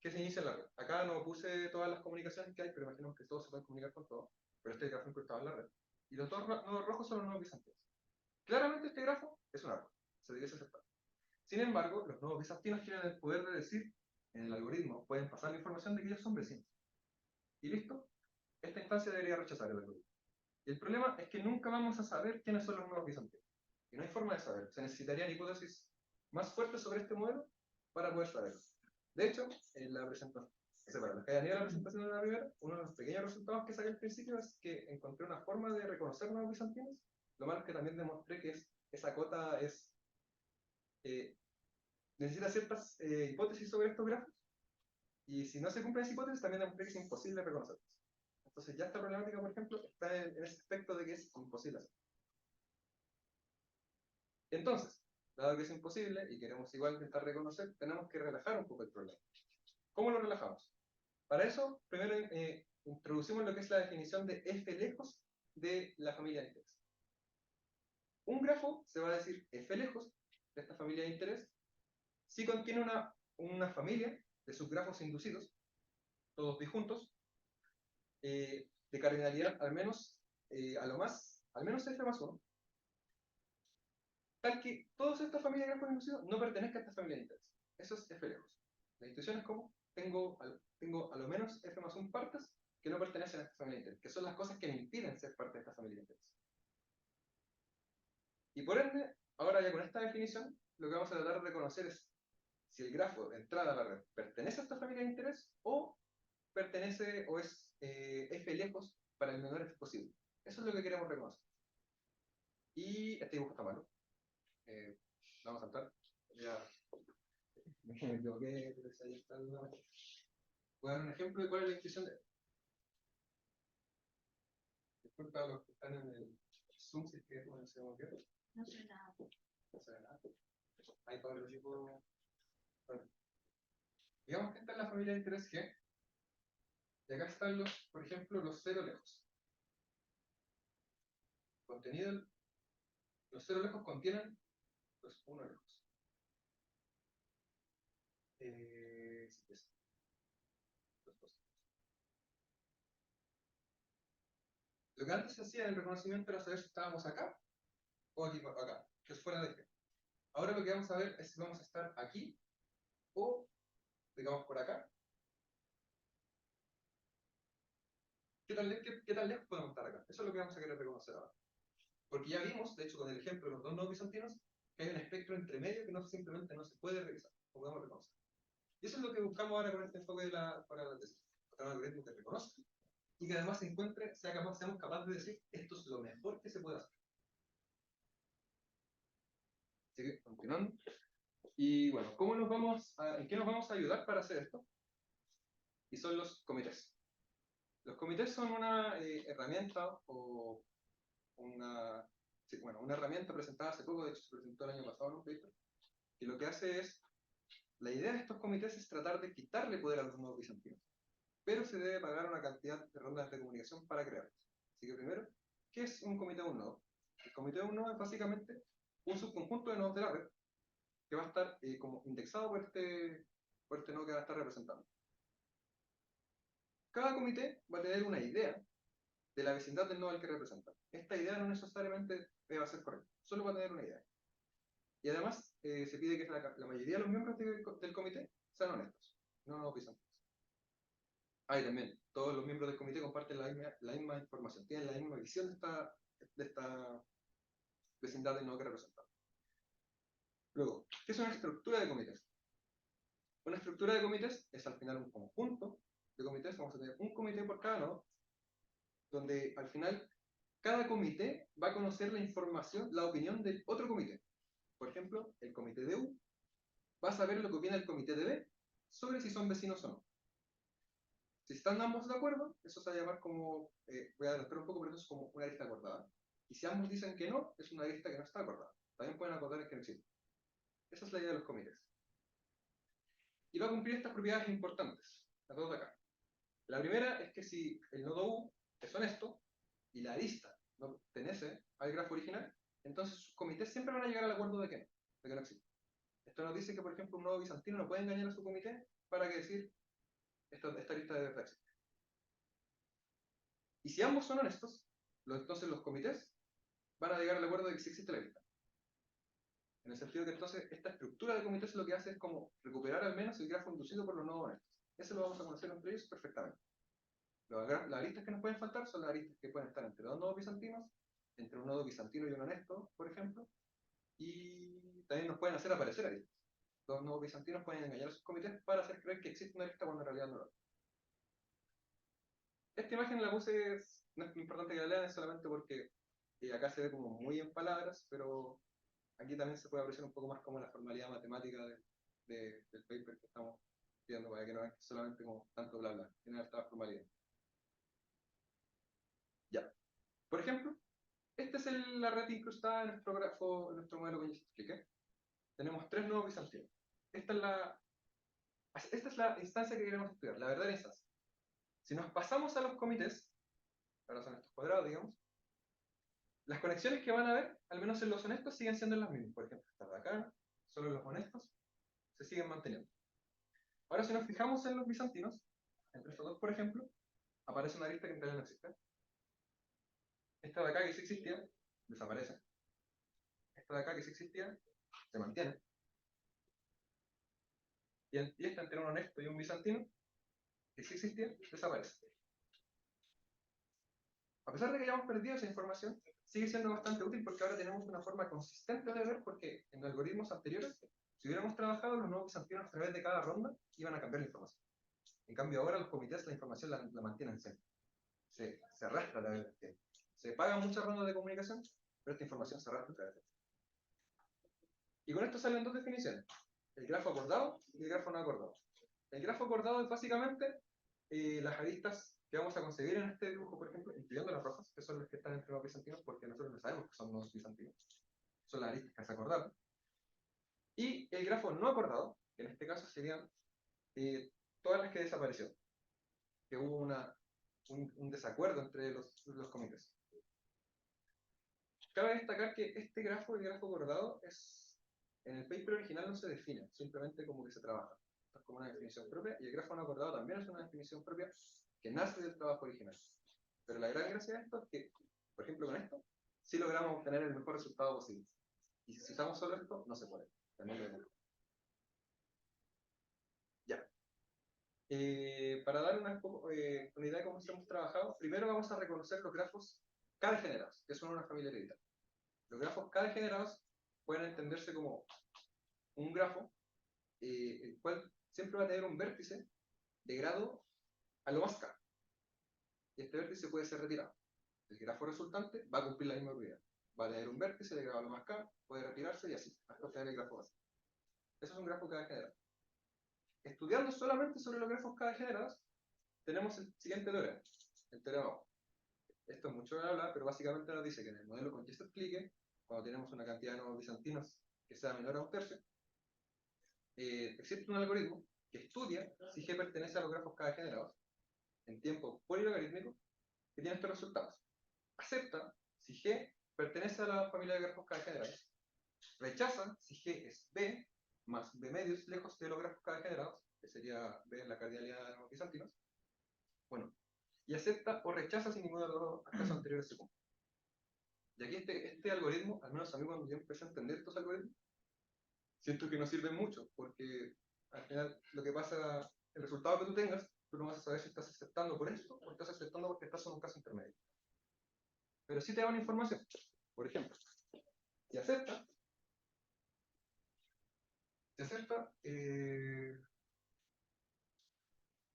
que se inicia en la red. Acá no puse todas las comunicaciones que hay, pero imaginemos que todos se pueden comunicar con todo. Pero este es el grafo incrustado en la red. Y los dos nodos rojos son los nodos bizantinos. Claramente este grafo es un árbol, se debe aceptar. Sin embargo, los nodos bizantinos tienen el poder de decir, en el algoritmo, pueden pasar la información de que ellos son vecinos. Y listo, esta instancia debería rechazar el algoritmo. Y el problema es que nunca vamos a saber quiénes son los nodos bizantinos. Y no hay forma de saber. Se necesitarían hipótesis más fuertes sobre este modelo para poder saberlo. De hecho, en la presentación, los que hayan ido a la presentación de la primera, uno de los pequeños resultados que saqué al principio es que encontré una forma de reconocer nodos bizantinos. Lo malo es que también demostré que esa cota necesita ciertas hipótesis sobre estos grafos. Y si no se cumplen esas hipótesis, también demostré que es imposible reconocerlos. Entonces ya esta problemática, por ejemplo, está en ese aspecto de que es imposible hacer. Entonces, dado que es imposible y queremos igual intentar reconocer, tenemos que relajar un poco el problema. ¿Cómo lo relajamos? Para eso, primero introducimos lo que es la definición de f lejos de la familia de interés. Un grafo se va a decir f lejos de esta familia de interés si contiene una familia de subgrafos inducidos, todos disjuntos, de cardinalidad al menos f más 1, tal que todas estas familias de grafos inducidos no pertenezcan a esta familia de interés. Eso es f lejos. La intuición es como tengo a lo menos f más 1 partes que no pertenecen a esta familia de interés, que son las cosas que me impiden ser parte de esta familia de interés. Y por ende, ahora ya con esta definición, lo que vamos a tratar de reconocer es si el grafo de entrada a la red pertenece a esta familia de interés o pertenece o es f lejos para el menor f posible. Eso es lo que queremos reconocer. Y este dibujo está malo. Vamos a saltar. Ya me equivoqué, pero ahí está el... Voy a dar un ejemplo de cuál es la intuición de... Disculpa a los que están en el Zoom, si es que no se llama qué. No sé nada. No se ve nada. Ahí todo el equipo... Bueno. Digamos que esta es la familia de interés G. Y acá están por ejemplo, los cero lejos. Los cero lejos contienen los uno lejos. Sí, es. Los dos. Lo que antes se hacía en el reconocimiento era saber si estábamos acá o aquí, acá, que es fuera de G. Ahora lo que vamos a ver es si vamos a estar aquí o, digamos, por acá. ¿Qué tan lejos podemos estar acá? Eso es lo que vamos a querer reconocer ahora. Porque ya vimos, de hecho, con el ejemplo de los dos nodos bizantinos, que hay un espectro entre medio que simplemente no se puede revisar, o podemos reconocer. Y eso es lo que buscamos ahora con este enfoque para la tesis. Para un algoritmo que reconoce y que además se encuentre, seamos capaces de decir, esto es lo mejor que se puede hacer. Así que, continuando. Y bueno, ¿en qué nos vamos a ayudar para hacer esto? Y son los comités. Los comités son una herramienta o una herramienta presentada hace poco, de hecho se presentó el año pasado en un paper, que lo que hace es, la idea de estos comités es tratar de quitarle poder a los nodos bizantinos, pero se debe pagar una cantidad de rondas de comunicación para crearlos. Así que primero, ¿qué es un comité de un nodo? El comité de un nodo es básicamente un subconjunto de nodos de la red que va a estar como indexado por este nodo que va a estar representando. Cada comité va a tener una idea de la vecindad del nodo al que representa. Esta idea no necesariamente va a ser correcta, solo va a tener una idea. Y además se pide que la mayoría de los miembros del comité sean honestos, no bizantinos. Y también, todos los miembros del comité comparten la misma información, tienen la misma visión de esta vecindad del nodo que representan. Luego, ¿qué es una estructura de comités? Una estructura de comités es al final un conjunto de comités, vamos a tener un comité por cada nodo, donde al final cada comité va a conocer la información, la opinión del otro comité. Por ejemplo, el comité de U va a saber lo que opina el comité de B sobre si son vecinos o no. Si están ambos de acuerdo, eso se va a llamar como, voy a adelantar un poco, pero eso es como una lista acordada. Y si ambos dicen que no, es una lista que no está acordada. También pueden acordar que no existe. Esa es la idea de los comités. Y va a cumplir estas propiedades importantes, a todos de acá. La primera es que si el nodo U es honesto y la arista no pertenece al grafo original, entonces sus comités siempre van a llegar al acuerdo de que no existe. Esto nos dice que, por ejemplo, un nodo bizantino no puede engañar a su comité para que decir esta lista de verdad existe. Y si ambos son honestos, entonces los comités van a llegar al acuerdo de que sí existe la lista. En el sentido que entonces esta estructura de comités lo que hace es como recuperar al menos el grafo inducido por los nodos honestos. Eso lo vamos a conocer entre ellos perfectamente. Las aristas que nos pueden faltar son las aristas que pueden estar entre dos nodos bizantinos, entre un nodo bizantino y un honesto, por ejemplo, y también nos pueden hacer aparecer aristas. Los nodos bizantinos pueden engañar a sus comités para hacer creer que existe una arista cuando en realidad no lo hay. Esta imagen la puse, no es importante que la lean, es solamente porque acá se ve como muy en palabras, pero aquí también se puede apreciar un poco más como la formalidad matemática del paper que estamos viendo, para que no es solamente como tanto bla bla, tiene harta formalidad. Ya. Por ejemplo, esta es la red incrustada en nuestro grafo, en nuestro modelo que ya les expliqué. Tenemos tres nodos bizantinos. Esta es la instancia que queremos estudiar, la verdadera instancia. Si nos pasamos a los comités, ahora son estos cuadrados, digamos, las conexiones que van a haber, al menos en los honestos, siguen siendo las mismas. Por ejemplo, esta de acá, solo los honestos, se siguen manteniendo. Ahora, si nos fijamos en los bizantinos, entre estos dos, por ejemplo, aparece una arista que en realidad no existe. Esta de acá, que sí existía, desaparece. Esta de acá, que sí existía, se mantiene. Y esta entre un honesto y un bizantino, que sí existía, desaparece. A pesar de que hayamos perdido esa información, sigue siendo bastante útil porque ahora tenemos una forma consistente de ver, porque en algoritmos anteriores, si hubiéramos trabajado los nodos bizantinos a través de cada ronda, iban a cambiar la información. En cambio ahora los comités la información la mantienen siempre. Se arrastra a través del tiempo. Se pagan muchas rondas de comunicación, pero esta información se arrastra a través del tiempo. Y con esto salen dos definiciones. El grafo acordado y el grafo no acordado. El grafo acordado es básicamente las aristas que vamos a conseguir en este dibujo, por ejemplo, incluyendo las rojas, que son las que están entre los bizantinos, porque nosotros no sabemos que son los bizantinos. Son las aristas que se acordaron. Y el grafo no acordado, que en este caso serían todas las que desaparecieron. Que hubo un desacuerdo entre los comités. Cabe destacar que este grafo, el grafo acordado, en el paper original no se define, simplemente como que se trabaja. Esto es como una definición propia, y el grafo no acordado también es una definición propia que nace del trabajo original. Pero la gran gracia de esto es que, por ejemplo, con esto, sí logramos obtener el mejor resultado posible. Y si usamos solo esto, no se puede. También lo vemos. Ya. Para dar una idea de cómo hemos trabajado, primero vamos a reconocer los grafos K-degenerados, que son una familia hereditaria. Los grafos K-degenerados pueden entenderse como un grafo, el cual siempre va a tener un vértice de grado a lo más K. y este vértice puede ser retirado. El grafo resultante va a cumplir la misma propiedad. Va a tener un vértice de grado lo más K, puede retirarse y así, hasta obtener el grafo base. Eso es un grafo K degenerado. Estudiando solamente sobre los grafos K degenerados, tenemos el siguiente teorema, el teorema O. Esto es mucho de hablar, pero básicamente nos dice que en el modelo con que se explique, cuando tenemos una cantidad de nodos bizantinos que sea menor a un tercio, existe un algoritmo que estudia si G pertenece a los grafos K degenerados en tiempo polilogarítmico que tiene estos resultados. Acepta si G pertenece a la familia de grafos K degenerados, rechaza si G es B más B medios lejos de los grafos K degenerados, que sería B en la cardinalidad de los bizantinos, bueno, y acepta o rechaza si ninguno de los dos casos anteriores se cumple. Y aquí este algoritmo, al menos a mí cuando yo empecé a entender estos algoritmos, siento que no sirven mucho, porque al final lo que pasa, el resultado que tú tengas, tú no vas a saber si estás aceptando por esto o estás aceptando porque estás en un caso intermedio. Pero sí te da una información. Por ejemplo, si acepta, si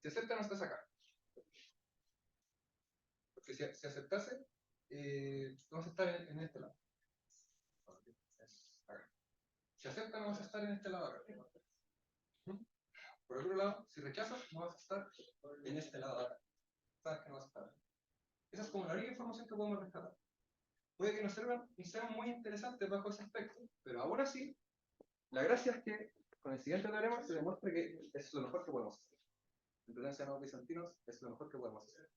acepta no estás acá. Porque si aceptase, no vas a estar en este lado. Acá. Si acepta, no vas a estar en este lado acá. Por otro lado, si rechazas, no vas a estar en este lado acá. Sabes que no vas a estar. Esa es como la única información que podemos rescatar. Puede que nos sean muy interesantes bajo ese aspecto, pero aún así, la gracia es que con el siguiente teorema se demuestra que es lo mejor que podemos hacer. En potencia de nodos bizantinos es lo mejor que podemos hacer.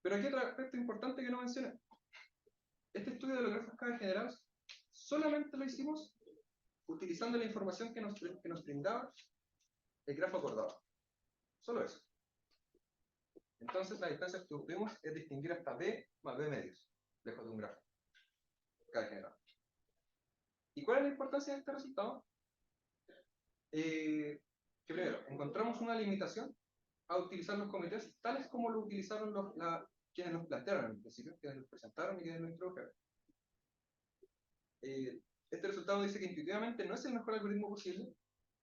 Pero aquí otro aspecto importante que no mencioné. Este estudio de los grafos K degenerados solamente lo hicimos utilizando la información que nos brindaba el grafo acordado. Solo eso. Entonces la distancia que obtuvimos es distinguir hasta B más B medios, lejos de un grafo K degenerado. ¿Y cuál es la importancia de este resultado? Que primero, encontramos una limitación a utilizar los comités tales como lo utilizaron quienes los plantearon en principio, quienes los presentaron y quienes los introdujeron. Este resultado dice que intuitivamente no es el mejor algoritmo posible,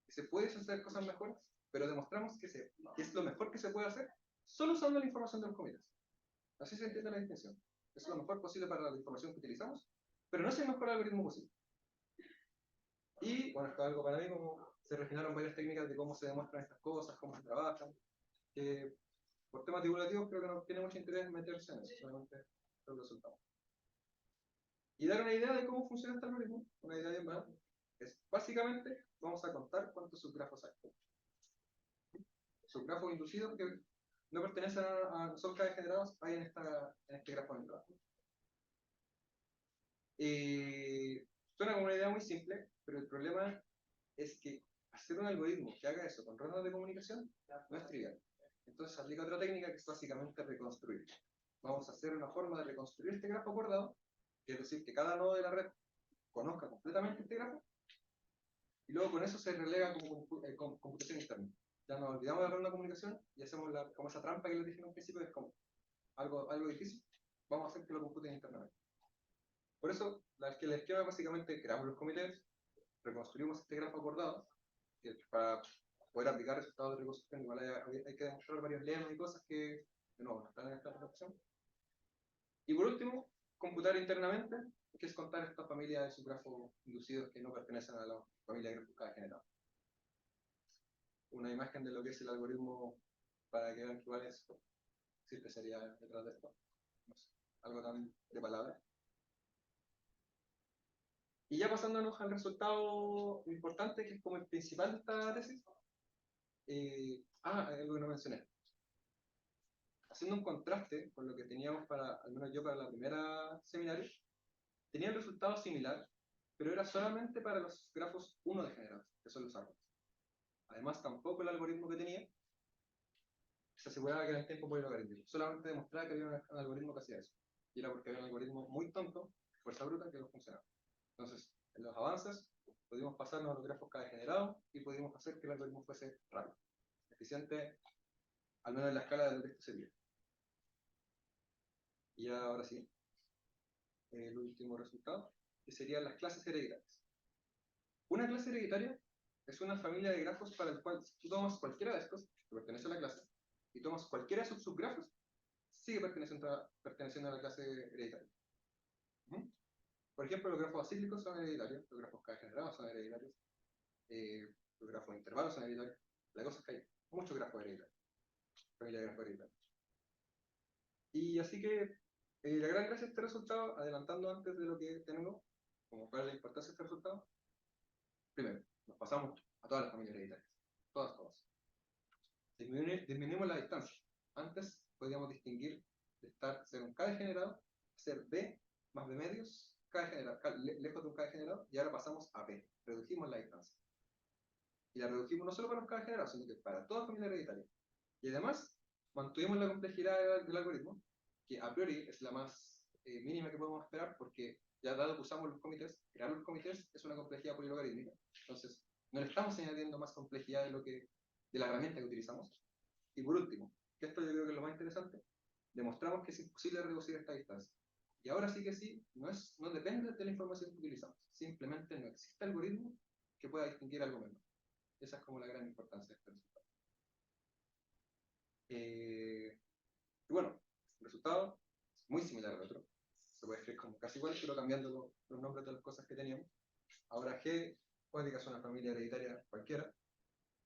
que se puede hacer cosas mejores, pero demostramos que es lo mejor que se puede hacer solo usando la información de los comités. Así se entiende la distinción. Es lo mejor posible para la información que utilizamos, pero no es el mejor algoritmo posible. Y, bueno, esto es algo para mí, como se refinaron varias técnicas de cómo se demuestran estas cosas, cómo se trabajan, que por temas divulgativos creo que no tiene mucho interés en meterse en eso, solamente los resultados. Y dar una idea de cómo funciona este algoritmo, una idea bien banal, es básicamente vamos a contar cuántos subgrafos hay. Subgrafos inducidos que no pertenecen son K degenerados hay en este grafo de entrada. Suena como una idea muy simple, pero el problema es que hacer un algoritmo que haga eso con rondas de comunicación no es trivial. Entonces se aplica otra técnica que es básicamente reconstruir. Vamos a hacer una forma de reconstruir este grafo acordado, que es decir, que cada nodo de la red conozca completamente este grafo, y luego con eso se relega como computación interna. Ya nos olvidamos de la ronda de comunicación y hacemos como esa trampa que les dije en un principio, es como algo difícil, vamos a hacer que lo computen internamente. Por eso, el esquema es básicamente creamos los comités, reconstruimos este grafo acordado, que para poder aplicar resultados de reconstrucción igual hay que demostrar varios lemas y cosas que no están en esta presentación. Y por último, computar internamente, que es contar esta familia de subgrafos inducidos que no pertenecen a la familia de grafos K degenerados. Una imagen de lo que es el algoritmo para que vean cuál es, sí que sería detrás de esto. No sé, algo tan de palabra. Y ya pasándonos al resultado importante, que es como el principal de esta tesis. Algo que no mencioné. Haciendo un contraste con lo que teníamos al menos yo para la primera seminario, tenía un resultado similar, pero era solamente para los grafos 1 degenerados, que son los árboles. Además, tampoco el algoritmo que tenía se aseguraba que era en tiempo polilogarítmico. Solamente demostraba que había un algoritmo que hacía eso. Y era porque había un algoritmo muy tonto, fuerza bruta, que no funcionaba. Entonces, en los avances, pudimos pasarnos a los grafos K degenerados y pudimos hacer que el algoritmo fuese rápido, eficiente, al menos en la escala de lo que esto sería. Y ahora sí, el último resultado, que serían las clases hereditarias. Una clase hereditaria es una familia de grafos para el cual, si tú tomas cualquiera de estos, que pertenece a la clase, y tomas cualquiera de sus subgrafos, sigue perteneciendo a la clase hereditaria. ¿Mm? Por ejemplo, los grafos acíclicos son hereditarios, los grafos K-generados son hereditarios, los grafos de intervalos son hereditarios. La cosa es que hay muchos grafos hereditarios, familia de grafos hereditarios. Y así que la gran gracia de este resultado, adelantando antes de lo que tenemos, como cuál es la importancia de este resultado, primero, nos pasamos a todas las familias hereditarias, todas. Disminuimos la distancia. Antes podíamos distinguir de ser un K degenerado, ser B más B medios, K degenerado, lejos de un K degenerado, y ahora pasamos a B. Redujimos la distancia. Y la redujimos no solo para los K degenerados, sino que para toda familia hereditaria. Y además, mantuvimos la complejidad del algoritmo, que a priori es la más mínima que podemos esperar, porque ya dado que usamos los comités, crear los comités es una complejidad polilogarítmica. Entonces, no le estamos añadiendo más complejidad de la herramienta que utilizamos. Y por último, que esto yo creo que es lo más interesante, demostramos que es imposible reducir esta distancia. Y ahora sí que sí, no depende de la información que utilizamos, simplemente no existe algoritmo que pueda distinguir algo menos. Esa es como la gran importancia de este resultado. Y bueno, el resultado es muy similar al otro. Se puede escribir como casi igual, pero cambiando los nombres de las cosas que teníamos. Ahora G puede que sea una familia hereditaria cualquiera.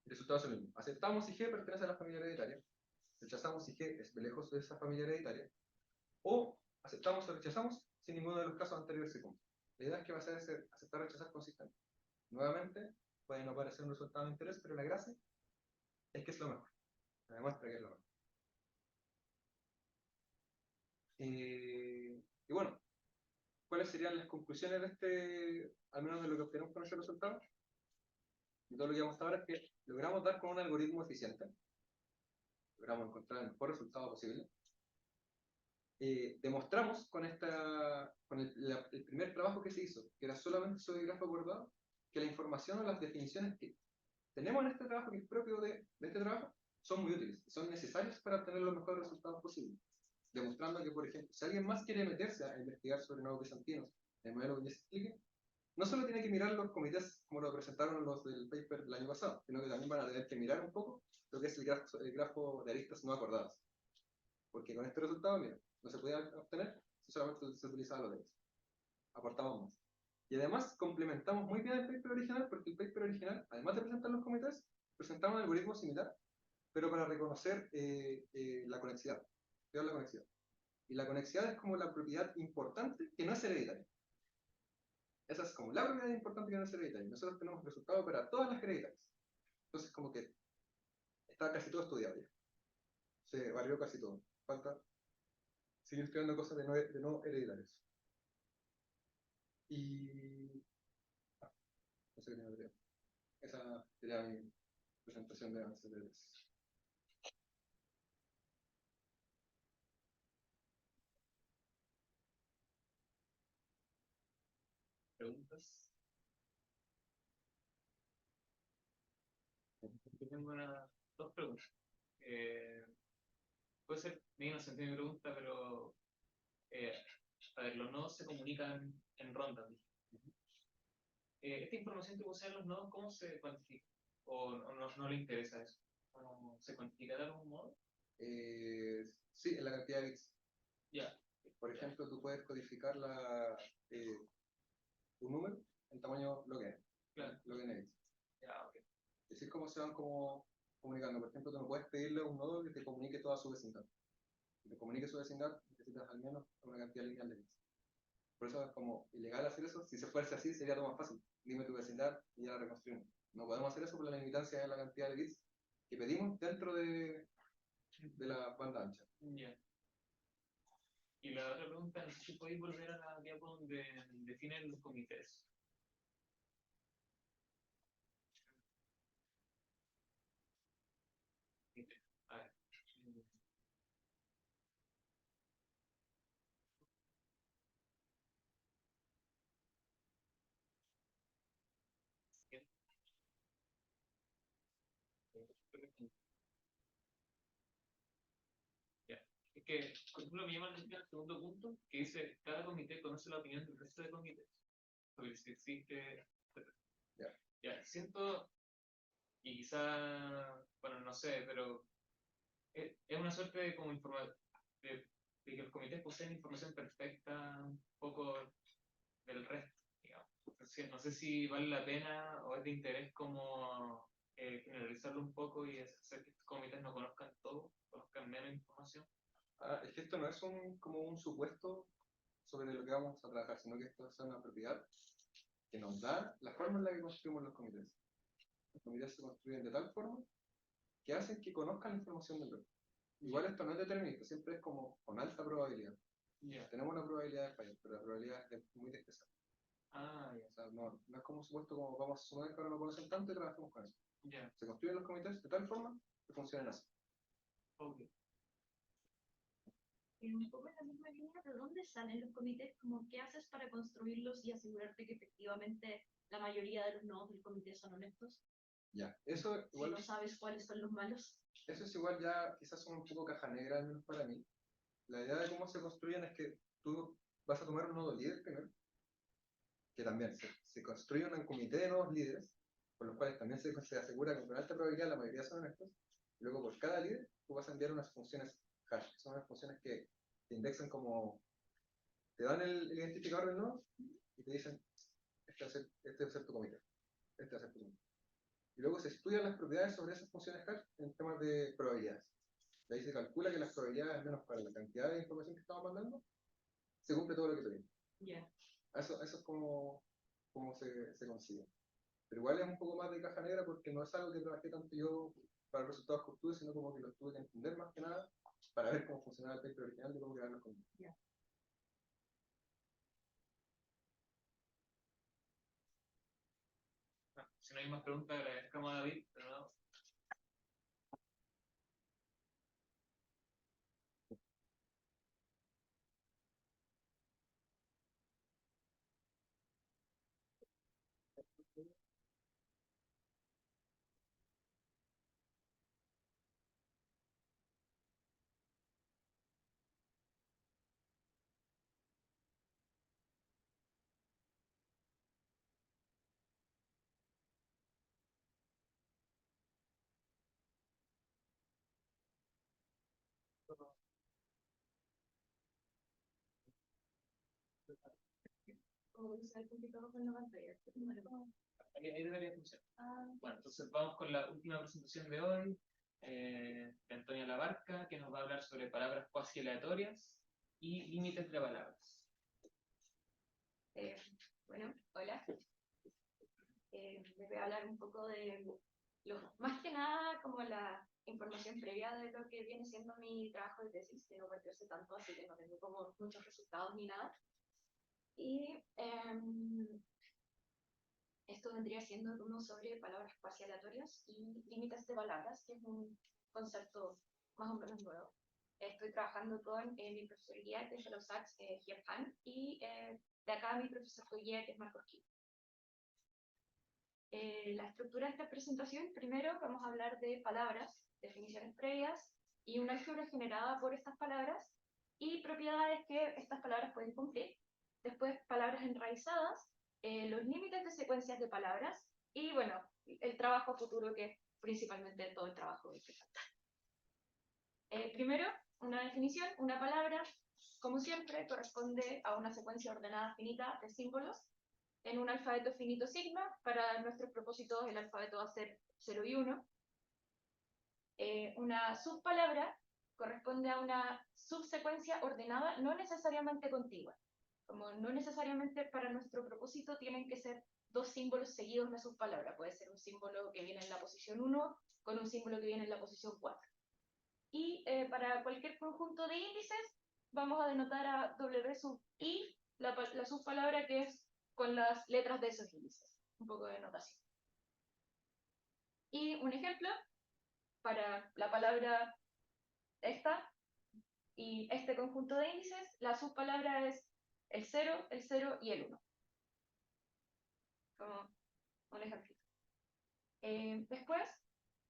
El resultado es el mismo. Aceptamos si G pertenece a la familia hereditaria. Rechazamos si G es lejos de esa familia hereditaria. O aceptamos o rechazamos si ninguno de los casos anteriores se cumple. La idea es que va a ser aceptar o rechazar consistente. Nuevamente, puede no parecer un resultado de interés, pero la gracia es que es lo mejor. Me demuestra que es lo mejor. Y bueno, ¿cuáles serían las conclusiones de al menos de lo que obtenemos con ese resultado? Y todo lo que vamos hasta ahora es que logramos dar con un algoritmo eficiente, logramos encontrar el mejor resultado posible. Demostramos con el primer trabajo que se hizo, que era solamente sobre grafo acordado, que la información o las definiciones que tenemos en este trabajo, que es propio de este trabajo, son muy útiles, son necesarias para obtener los mejores resultados posibles. Demostrando que, por ejemplo, si alguien más quiere meterse a investigar sobre nuevos bizantinos, el modelo que ya se explique, no solo tiene que mirar los comités como lo presentaron los del paper el año pasado, sino que también van a tener que mirar un poco lo que es el grafo de aristas no acordadas. Porque con este resultado, mira, no se podía obtener si solamente se utilizaba los demás. Aportamos más. Y además complementamos muy bien el paper original, porque el paper original, además de presentar los comités, presentaba un algoritmo similar, pero para reconocer la conexidad. La conexidad. Y la conexidad es como la propiedad importante que no es hereditaria. Esa es como la propiedad importante que no es hereditaria. Nosotros tenemos resultados para todas las hereditarias. Entonces, como que está casi todo estudiado ya. Se varió casi todo. Falta seguir estudiando cosas de no hereditarios. Y no sé qué me olvidé. Esa sería mi presentación de avances de tesis. ¿Preguntas? Yo tengo dos preguntas. Puede ser bien inocente mi pregunta, pero a ver, los nodos se comunican en rondas. Esta información que poseen los nodos, ¿cómo se cuantifica? ¿O no le interesa eso? ¿Cómo se cuantifica de algún modo? Sí, en la cantidad de bits. Ya. Por ejemplo, tú puedes codificar un número en tamaño log-n. Claro. Log-n bits. Ya, ok. Es decir, cómo se van comunicando. Por ejemplo, tú no puedes pedirle a un nodo que te comunique toda su vecindad. Que te comunique su vecindad, necesitas al menos una cantidad lineal de bits. Por eso es como ilegal hacer eso. Si se fuese así, sería todo más fácil. Dime tu vecindad y ya la reconstruimos. No podemos hacer eso por la limitancia de la cantidad de bits que pedimos dentro de la banda ancha. Ya. Y la otra pregunta es si podéis volver a la diapo donde definen los comités. A ver. Ya. Es que, por ejemplo, me llama la atención el segundo punto, que dice, cada comité conoce la opinión del resto de comités. Sobre si existe... Ya. Ya, siento, y quizá, bueno, no sé, pero es una suerte de como de que los comités poseen información perfecta un poco del resto, digamos. Entonces, no sé si vale la pena o es de interés como generalizarlo un poco y hacer que estos comités no conozcan todo, conozcan menos información. Es que esto no es como un supuesto sobre lo que vamos a trabajar, sino que esto es una propiedad que nos da la forma en la que construimos los comités. Los comités se construyen de tal forma que hacen que conozcan la información del resto. Igual esto no es determinista, siempre es como con alta probabilidad. Ya. Tenemos una probabilidad de fallar, pero la probabilidad es muy especial. Ah, ya. O sea, no es como supuesto como vamos a sumar que ahora no conocen tanto y trabajamos con eso. Ya. Se construyen los comités de tal forma que funcionan así. Ok. Un poco en la misma línea, ¿de dónde salen los comités? Como, ¿qué haces para construirlos y asegurarte que efectivamente la mayoría de los nodos del comité son honestos? Ya, eso Si igual, no sabes cuáles son los malos. eso es igual ya quizás un poco caja negra, al menos para mí. La idea de cómo se construyen es que tú vas a tomar un nodo líder primero, que también se construye un comité de nodos líderes, con los cuales también se asegura que con alta probabilidad la mayoría son honestos. Luego, por cada líder, tú vas a enviar unas funciones hash, que son unas funciones que te indexan como, te dan el identificador del nodo y te dicen, este va a ser tu comité, este va a ser tu comité. Y luego se estudian las propiedades sobre esas funciones hash en temas de probabilidades. De ahí se calcula que las probabilidades, al menos para la cantidad de información que estamos mandando, se cumple todo lo que pedimos. Ya. Eso es como se consigue. Pero igual es un poco más de caja negra porque no es algo que trabajé tanto yo para resultados que obtuve, sino como que lo tuve que entender más que nada para ver cómo funcionaba el paper original y cómo crear los contenidos. Ya. Ah, si no hay más preguntas, agradezcamos a David, pero no. Como usar el computador con la pantalla. Ahí debería funcionar. Ah, Bueno, entonces vamos con la última presentación de hoy, de Antonia Labarca, que nos va a hablar sobre palabras cuasi aleatorias y límites de palabras. eh, bueno, hola. Les voy a hablar un poco de más que nada como la información previa de lo que viene siendo mi trabajo de tesis, que no partióse tanto, así que no tengo como muchos resultados ni nada. Y esto vendría siendo uno sobre palabras cuasi aleatorias y límites de palabras, que es un concepto más o menos nuevo. Estoy trabajando con mi profesor guía, que es de los SACs, Giep Han, y de acá mi profesor guía, que es Marcos Kim. La estructura de esta presentación, primero vamos a hablar de palabras, definiciones previas y una álgebra generada por estas palabras y propiedades que estas palabras pueden cumplir. Después, palabras enraizadas, los límites de secuencias de palabras y, bueno, el trabajo futuro, que es principalmente todo el trabajo que falta. Primero, una definición, una palabra, como siempre, corresponde a una secuencia ordenada finita de símbolos en un alfabeto finito sigma. Para nuestros propósitos el alfabeto va a ser 0 y 1. Una subpalabra corresponde a una subsecuencia ordenada, no necesariamente contigua. Como no necesariamente para nuestro propósito tienen que ser dos símbolos seguidos la subpalabra. Puede ser un símbolo que viene en la posición 1 con un símbolo que viene en la posición 4. Y para cualquier conjunto de índices vamos a denotar a W sub I, la subpalabra que es con las letras de esos índices. Un poco de notación. Y un ejemplo, para la palabra esta y este conjunto de índices, la subpalabra es el 0 y el 1. Como un ejemplo. Después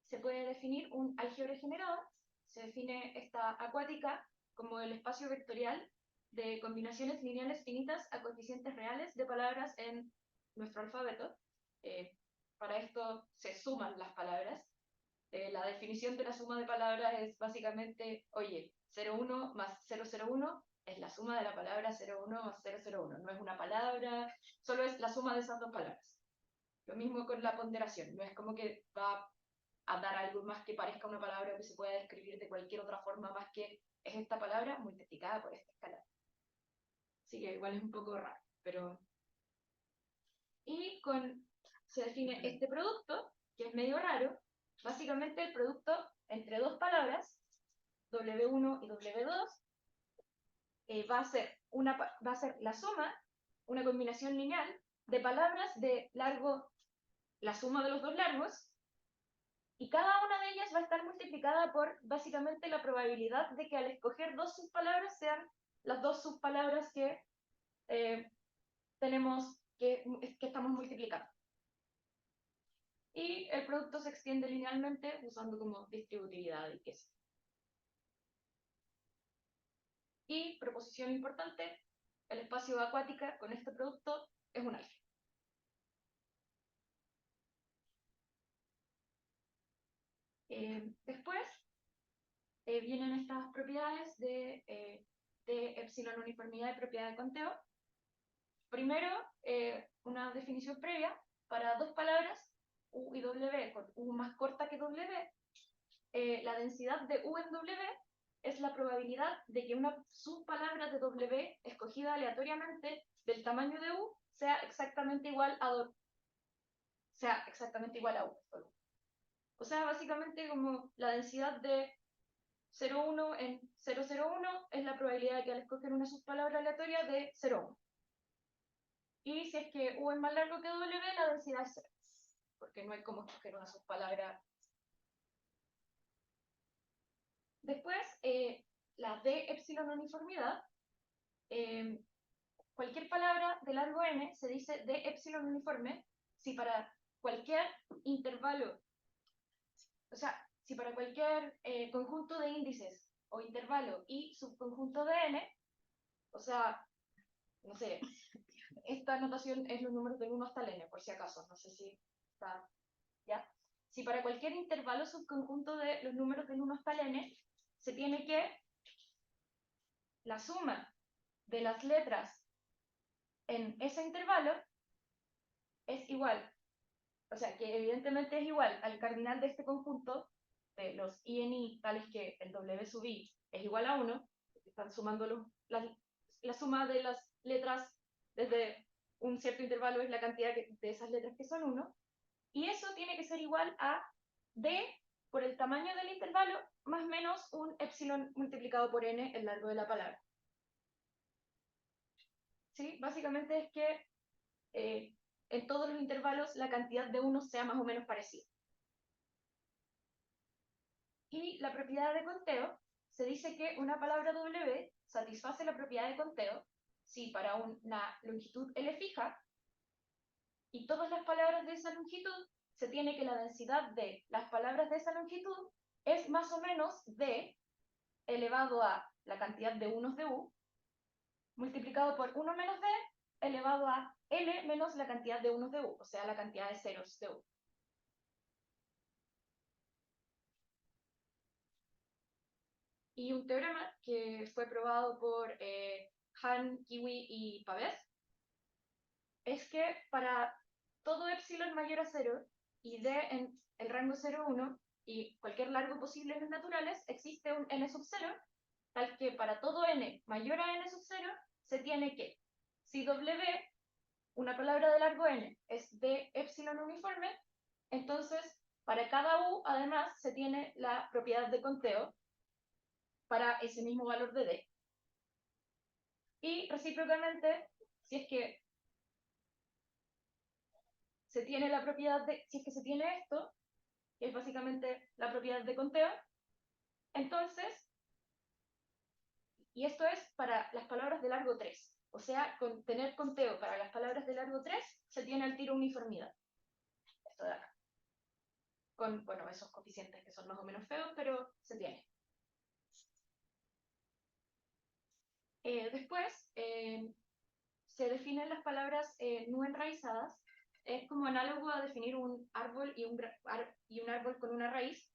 se puede definir un álgebra generada. Se define esta acuática como el espacio vectorial de combinaciones lineales finitas a coeficientes reales de palabras en nuestro alfabeto. Para esto se suman las palabras. La definición de la suma de palabras es básicamente, oye, 01 más 001 es la suma de la palabra 01 más 001. No es una palabra, solo es la suma de esas dos palabras. Lo mismo con la ponderación. No es como que va a dar algo más que parezca una palabra que se pueda describir de cualquier otra forma más que es esta palabra multiplicada por esta escala. Así que igual es un poco raro, pero... Y se define este producto, que es medio raro, básicamente el producto entre dos palabras, W1 y W2, va a ser la suma, una combinación lineal de palabras de largo, la suma de los dos largos, y cada una de ellas va a estar multiplicada por básicamente la probabilidad de que al escoger dos subpalabras sean las dos subpalabras que que estamos multiplicando. Y el producto se extiende linealmente usando como distributividad y queso. Y, proposición importante, el espacio acuática con este producto es un álgebra. Después vienen estas propiedades de epsilon uniformidad y propiedad de conteo. Primero, una definición previa para dos palabras, U y W, con U más corta que W, la densidad de U en W es la probabilidad de que una subpalabra de W escogida aleatoriamente del tamaño de U sea exactamente igual a U. O sea, básicamente como la densidad de 0,1 en 0,01 es la probabilidad de que al escoger una subpalabra aleatoria de 0,1. Y si es que U es más largo que W, la densidad es 0, porque no hay como escoger una subpalabra. Después, la de epsilon uniformidad, cualquier palabra de largo n se dice de epsilon uniforme si para cualquier intervalo, o sea, si para cualquier conjunto de índices o intervalo y subconjunto de n, o sea, no sé, esta notación es los números del 1 hasta el n, por si acaso, no sé si está, ¿ya? Si para cualquier intervalo subconjunto de los números del 1 hasta el n, se tiene que la suma de las letras en ese intervalo es igual, o sea, que evidentemente es igual al cardinal de este conjunto, de los I en I, tales que el W sub I es igual a 1, están sumando la suma de las letras desde un cierto intervalo es la cantidad de esas letras que son 1, y eso tiene que ser igual a D por el tamaño del intervalo más menos un epsilon multiplicado por n el largo de la palabra. ¿Sí? Básicamente es que en todos los intervalos la cantidad de unos sea más o menos parecida. Y la propiedad de conteo, se dice que una palabra W satisface la propiedad de conteo si para una longitud L fija, y todas las palabras de esa longitud, se tiene que la densidad de las palabras de esa longitud es más o menos D elevado a la cantidad de unos de U, multiplicado por 1 menos D elevado a L menos la cantidad de unos de U, o sea, la cantidad de ceros de U. Y un teorema que fue probado por Han, Kiwi y Pavés es que para todo epsilon mayor a 0 y D en el rango 0,1 y cualquier largo posible en los naturales, existe un n sub 0, tal que para todo n mayor a n sub 0 se tiene que, si W, una palabra de largo n, es de epsilon uniforme, entonces para cada u, además, se tiene la propiedad de conteo para ese mismo valor de D. Y recíprocamente, si es que se tiene la propiedad de, si es que se tiene esto, que es básicamente la propiedad de conteo, entonces, y esto es para las palabras de largo 3, o sea, con tener conteo para las palabras de largo 3, se tiene al tiro uniformidad. Esto de acá. Con, bueno, esos coeficientes que son más o menos feos, pero se tiene. Después, se definen las palabras no enraizadas. Es como análogo a definir un árbol y un árbol con una raíz.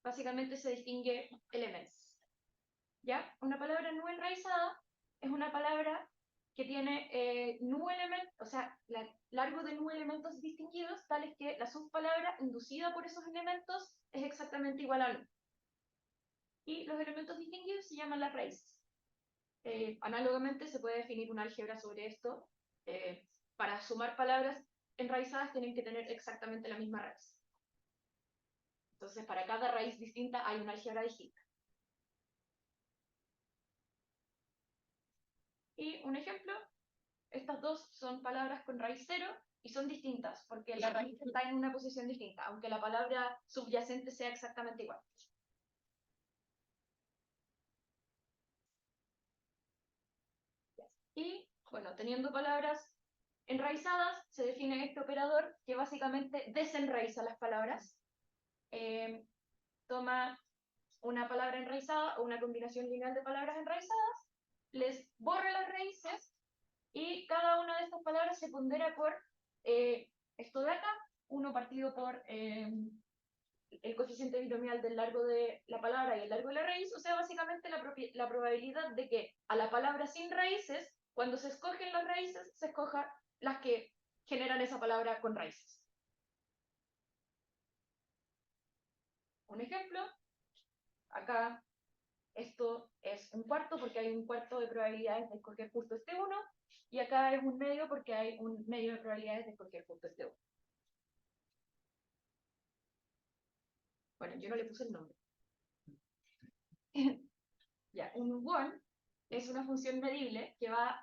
Básicamente se distingue elementos. ¿Ya? Una palabra nu enraizada es una palabra que tiene nu elementos, o sea, largo de nu elementos distinguidos, tales que la subpalabra inducida por esos elementos es exactamente igual a nu. Y los elementos distinguidos se llaman las raíces. Análogamente se puede definir un álgebra sobre esto. Para sumar palabras enraizadas tienen que tener exactamente la misma raíz. Entonces, para cada raíz distinta hay una álgebra distinta. Y un ejemplo, estas dos son palabras con raíz cero y son distintas, porque la raíz está en una posición distinta, aunque la palabra subyacente sea exactamente igual. Y, bueno, teniendo palabras enraizadas, se define este operador que básicamente desenraiza las palabras. Toma una palabra enraizada o una combinación lineal de palabras enraizadas, les borra las raíces y cada una de estas palabras se pondera por esto de acá, 1 partido por el coeficiente binomial del largo de la palabra y el largo de la raíz, o sea, básicamente la probabilidad de que a la palabra sin raíces, cuando se escogen las raíces, se escojan las que generan esa palabra con raíces. Un ejemplo, acá esto es un cuarto porque hay un cuarto de probabilidades de escoger justo este 1, y acá es un medio porque hay un medio de probabilidades de escoger justo este 1. Bueno, yo no le puse el nombre. Ya, un one es una función medible que va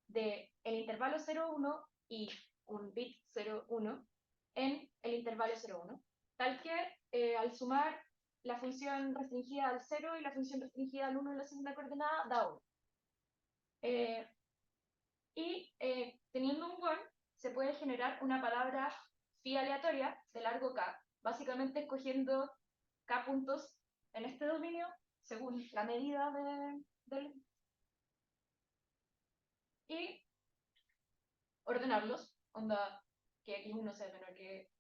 de el intervalo 0,1 y un bit 0,1 en el intervalo 0,1, tal que al sumar la función restringida al 0 y la función restringida al 1 en la segunda coordenada da 1. Teniendo un one, se puede generar una palabra phi aleatoria de largo k, básicamente escogiendo k puntos en este dominio según la medida del... y ordenarlos, onda que x1 sea menor que...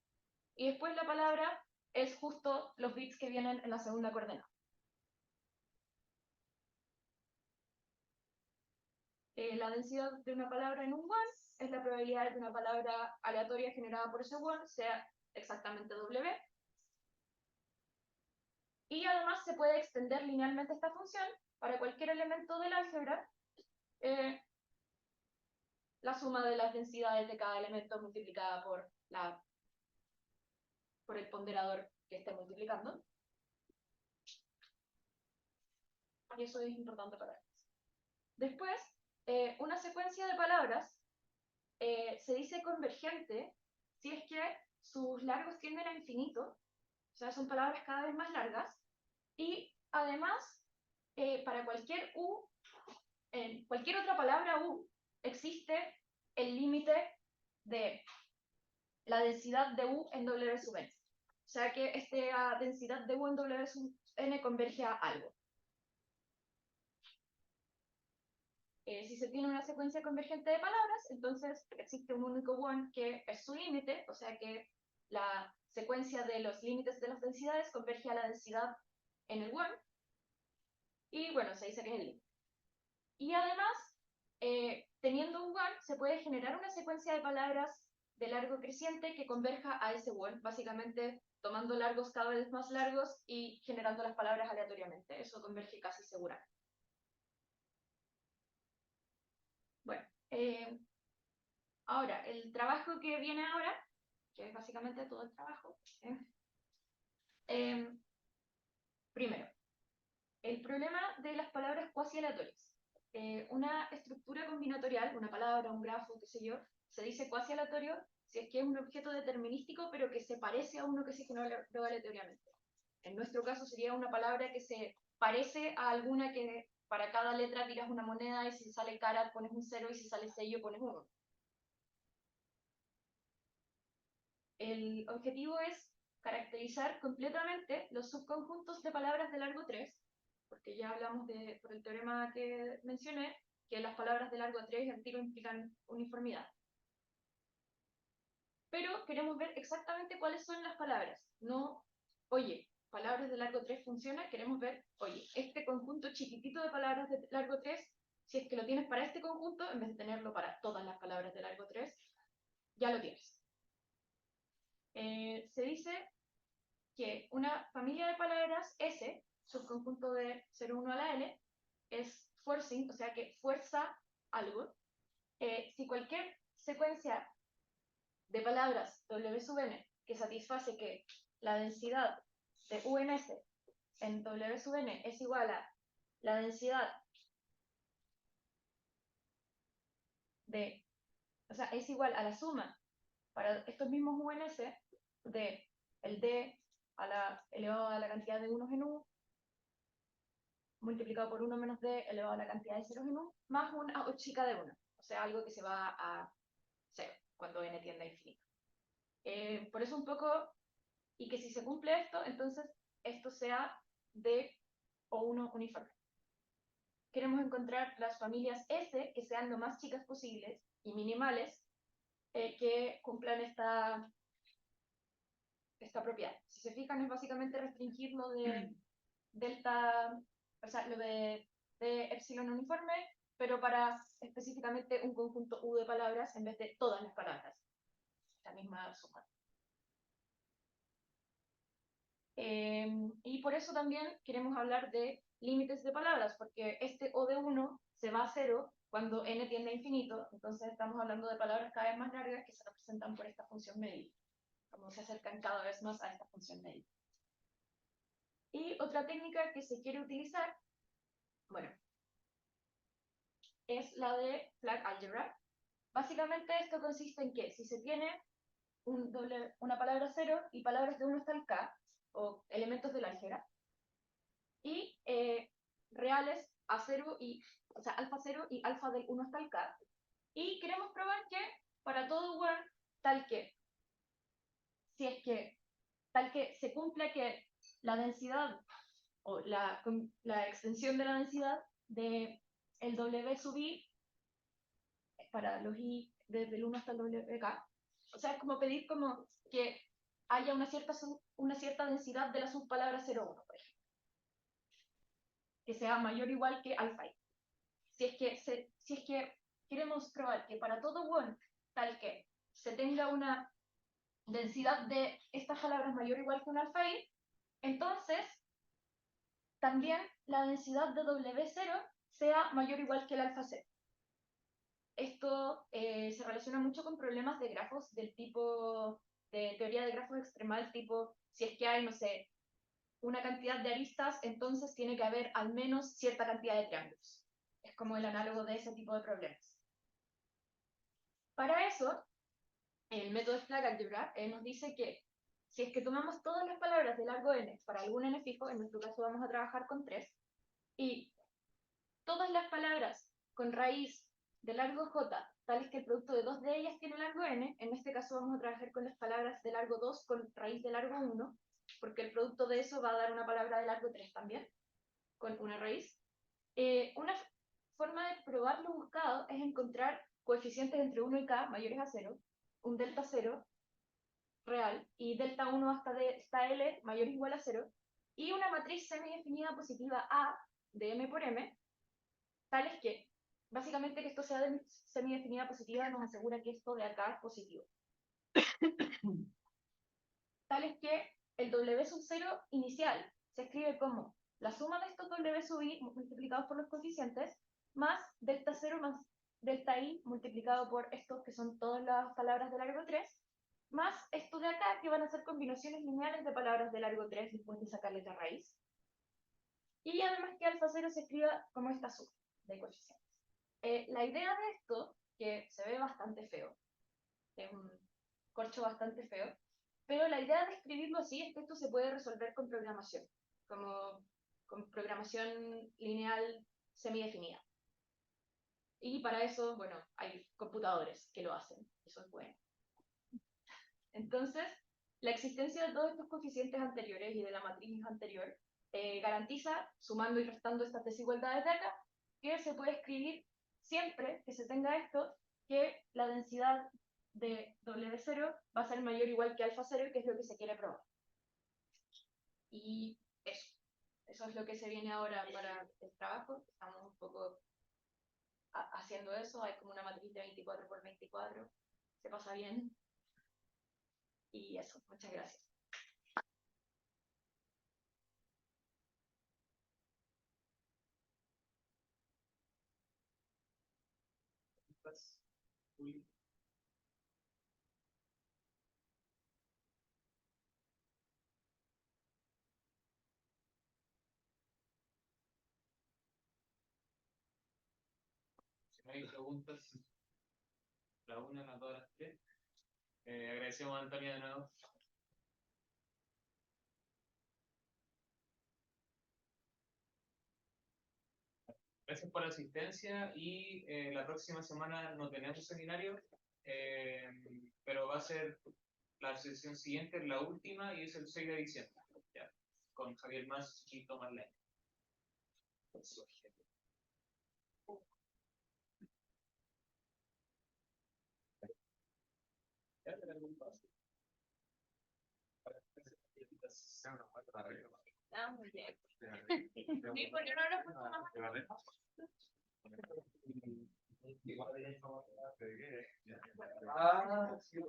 Y después la palabra es justo los bits que vienen en la segunda coordenada. La densidad de una palabra en un one es la probabilidad de que una palabra aleatoria generada por ese one sea exactamente W. Y además se puede extender linealmente esta función para cualquier elemento del álgebra, la suma de las densidades de cada elemento multiplicada por el ponderador que esté multiplicando. Y eso es importante para esto. Después, una secuencia de palabras se dice convergente si es que sus largos tienden a infinito, o sea, son palabras cada vez más largas, y además, para cualquier u, en cualquier otra palabra u, existe el límite de la densidad de u en W sub n. O sea que esta densidad de u en W sub n converge a algo. Si se tiene una secuencia convergente de palabras, entonces existe un único one que es su límite, o sea que la secuencia de los límites de las densidades converge a la densidad en el one, y bueno, se dice que es el límite. Y además, teniendo un one, se puede generar una secuencia de palabras de largo creciente que converja a ese one, básicamente tomando largos cada vez más largos y generando las palabras aleatoriamente. Eso converge casi seguramente. Bueno, ahora, el trabajo que viene ahora, que es básicamente todo el trabajo, primero, el problema de las palabras cuasi aleatorias. Una estructura combinatorial, una palabra, un grafo, qué sé yo, se dice cuasi aleatorio si es que es un objeto determinístico, pero que se parece a uno que se generó aleatoriamente. En nuestro caso sería una palabra que se parece a alguna que para cada letra tiras una moneda y si sale cara pones un 0 y si sale sello pones 1. El objetivo es caracterizar completamente los subconjuntos de palabras de largo 3, porque ya hablamos por el teorema que mencioné, que las palabras de largo 3 al tiro implican uniformidad. Pero queremos ver exactamente cuáles son las palabras. No, oye, palabras de largo 3 funciona, queremos ver, oye, este conjunto chiquitito de palabras de largo 3, si es que lo tienes para este conjunto, en vez de tenerlo para todas las palabras de largo 3, ya lo tienes. Se dice que una familia de palabras S, subconjunto de 0, 1 a la N, es forcing, o sea que fuerza algo. Si cualquier secuencia de palabras W sub n que satisface que la densidad de UNS en W sub n es igual a la densidad de, o sea, es igual a la suma para estos mismos UNS de el D a la elevado a la cantidad de unos en U multiplicado por 1 menos D elevado a la cantidad de ceros en U más una chica de 1, o sea, algo que se va a 0 cuando n tiende a infinito. Por eso un poco, y que si se cumple esto, entonces esto sea D o 1 uniforme. Queremos encontrar las familias S que sean lo más chicas posibles y minimales que cumplan esta propiedad. Si se fijan, es básicamente restringir lo de delta, o sea, lo de epsilon uniforme, pero para específicamente un conjunto U de palabras en vez de todas las palabras. La misma suma. Y por eso también queremos hablar de límites de palabras, porque este O de 1 se va a 0 cuando n tiende a infinito, entonces estamos hablando de palabras cada vez más largas que se representan por esta función media, como se acercan cada vez más a esta función media. Y otra técnica que se quiere utilizar, bueno, es la de flag algebra. Básicamente esto consiste en que si se tiene una palabra 0 y palabras de 1 hasta el k, o elementos del álgebra, y reales A0 y, o sea, alfa 0 y alfa del 1 hasta el k, y queremos probar que para todo one tal que, si es que tal que se cumpla que la densidad o la extensión de la densidad de el W sub i para los i desde el 1 hasta el WK, o sea, es como pedir como que haya una cierta densidad de la subpalabra 0,1, por ejemplo, que sea mayor o igual que alfa i. Si es que queremos probar que para todo one tal que se tenga una densidad de estas palabras mayor o igual que un alfa i, entonces también la densidad de W0 sea mayor o igual que el alfa 0. Esto se relaciona mucho con problemas de grafos del tipo, de teoría de grafos extremal, tipo, si es que hay, no sé, una cantidad de aristas, entonces tiene que haber al menos cierta cantidad de triángulos. Es como el análogo de ese tipo de problemas. Para eso, el método flag algebra nos dice que si es que tomamos todas las palabras de largo n para algún n fijo, en nuestro caso vamos a trabajar con 3, y todas las palabras con raíz de largo j, tales que el producto de dos de ellas tiene largo n, en este caso vamos a trabajar con las palabras de largo 2 con raíz de largo 1, porque el producto de eso va a dar una palabra de largo 3 también, con una raíz. Una forma de probar lo buscado es encontrar coeficientes entre 1 y k mayores a 0, un delta 0 real, y delta 1 hasta L mayor o igual a 0, y una matriz semidefinida positiva A de M por M, tales que, básicamente que esto sea de semidefinida positiva nos asegura que esto de acá es positivo. Tales que el W sub 0 inicial se escribe como la suma de estos W sub i multiplicados por los coeficientes, más delta 0 más delta i multiplicado por estos que son todas las palabras de largo 3, más esto de acá que van a ser combinaciones lineales de palabras de largo 3 después de sacarle la raíz. Y además que alfa 0 se escriba como esta suma de coeficientes. La idea de esto, que se ve bastante feo, es un corcho bastante feo, pero la idea de escribirlo así es que esto se puede resolver con programación, como con programación lineal semidefinida. Y para eso, bueno, hay computadores que lo hacen, eso es bueno. Entonces, la existencia de todos estos coeficientes anteriores y de la matriz anterior garantiza, sumando y restando estas desigualdades de acá, que se puede escribir siempre que se tenga esto, que la densidad de W0 va a ser mayor o igual que alfa 0, que es lo que se quiere probar. Y eso es lo que se viene ahora para el trabajo. Estamos un poco haciendo eso, hay como una matriz de 24 por 24, se pasa bien. Y eso, muchas gracias. Juli. Si no hay preguntas, la una, las dos, las tres. Agradecemos a Antonio de nuevo. Gracias por la asistencia y la próxima semana no tenemos seminario, pero va a ser la sesión siguiente, la última, y es el 6 de diciembre, ya, con Javier Mas y Tomás Lane. ¿Ya te algún paso? Ah, muy bien. Sí, porque no lo puesto más. Ah, sí,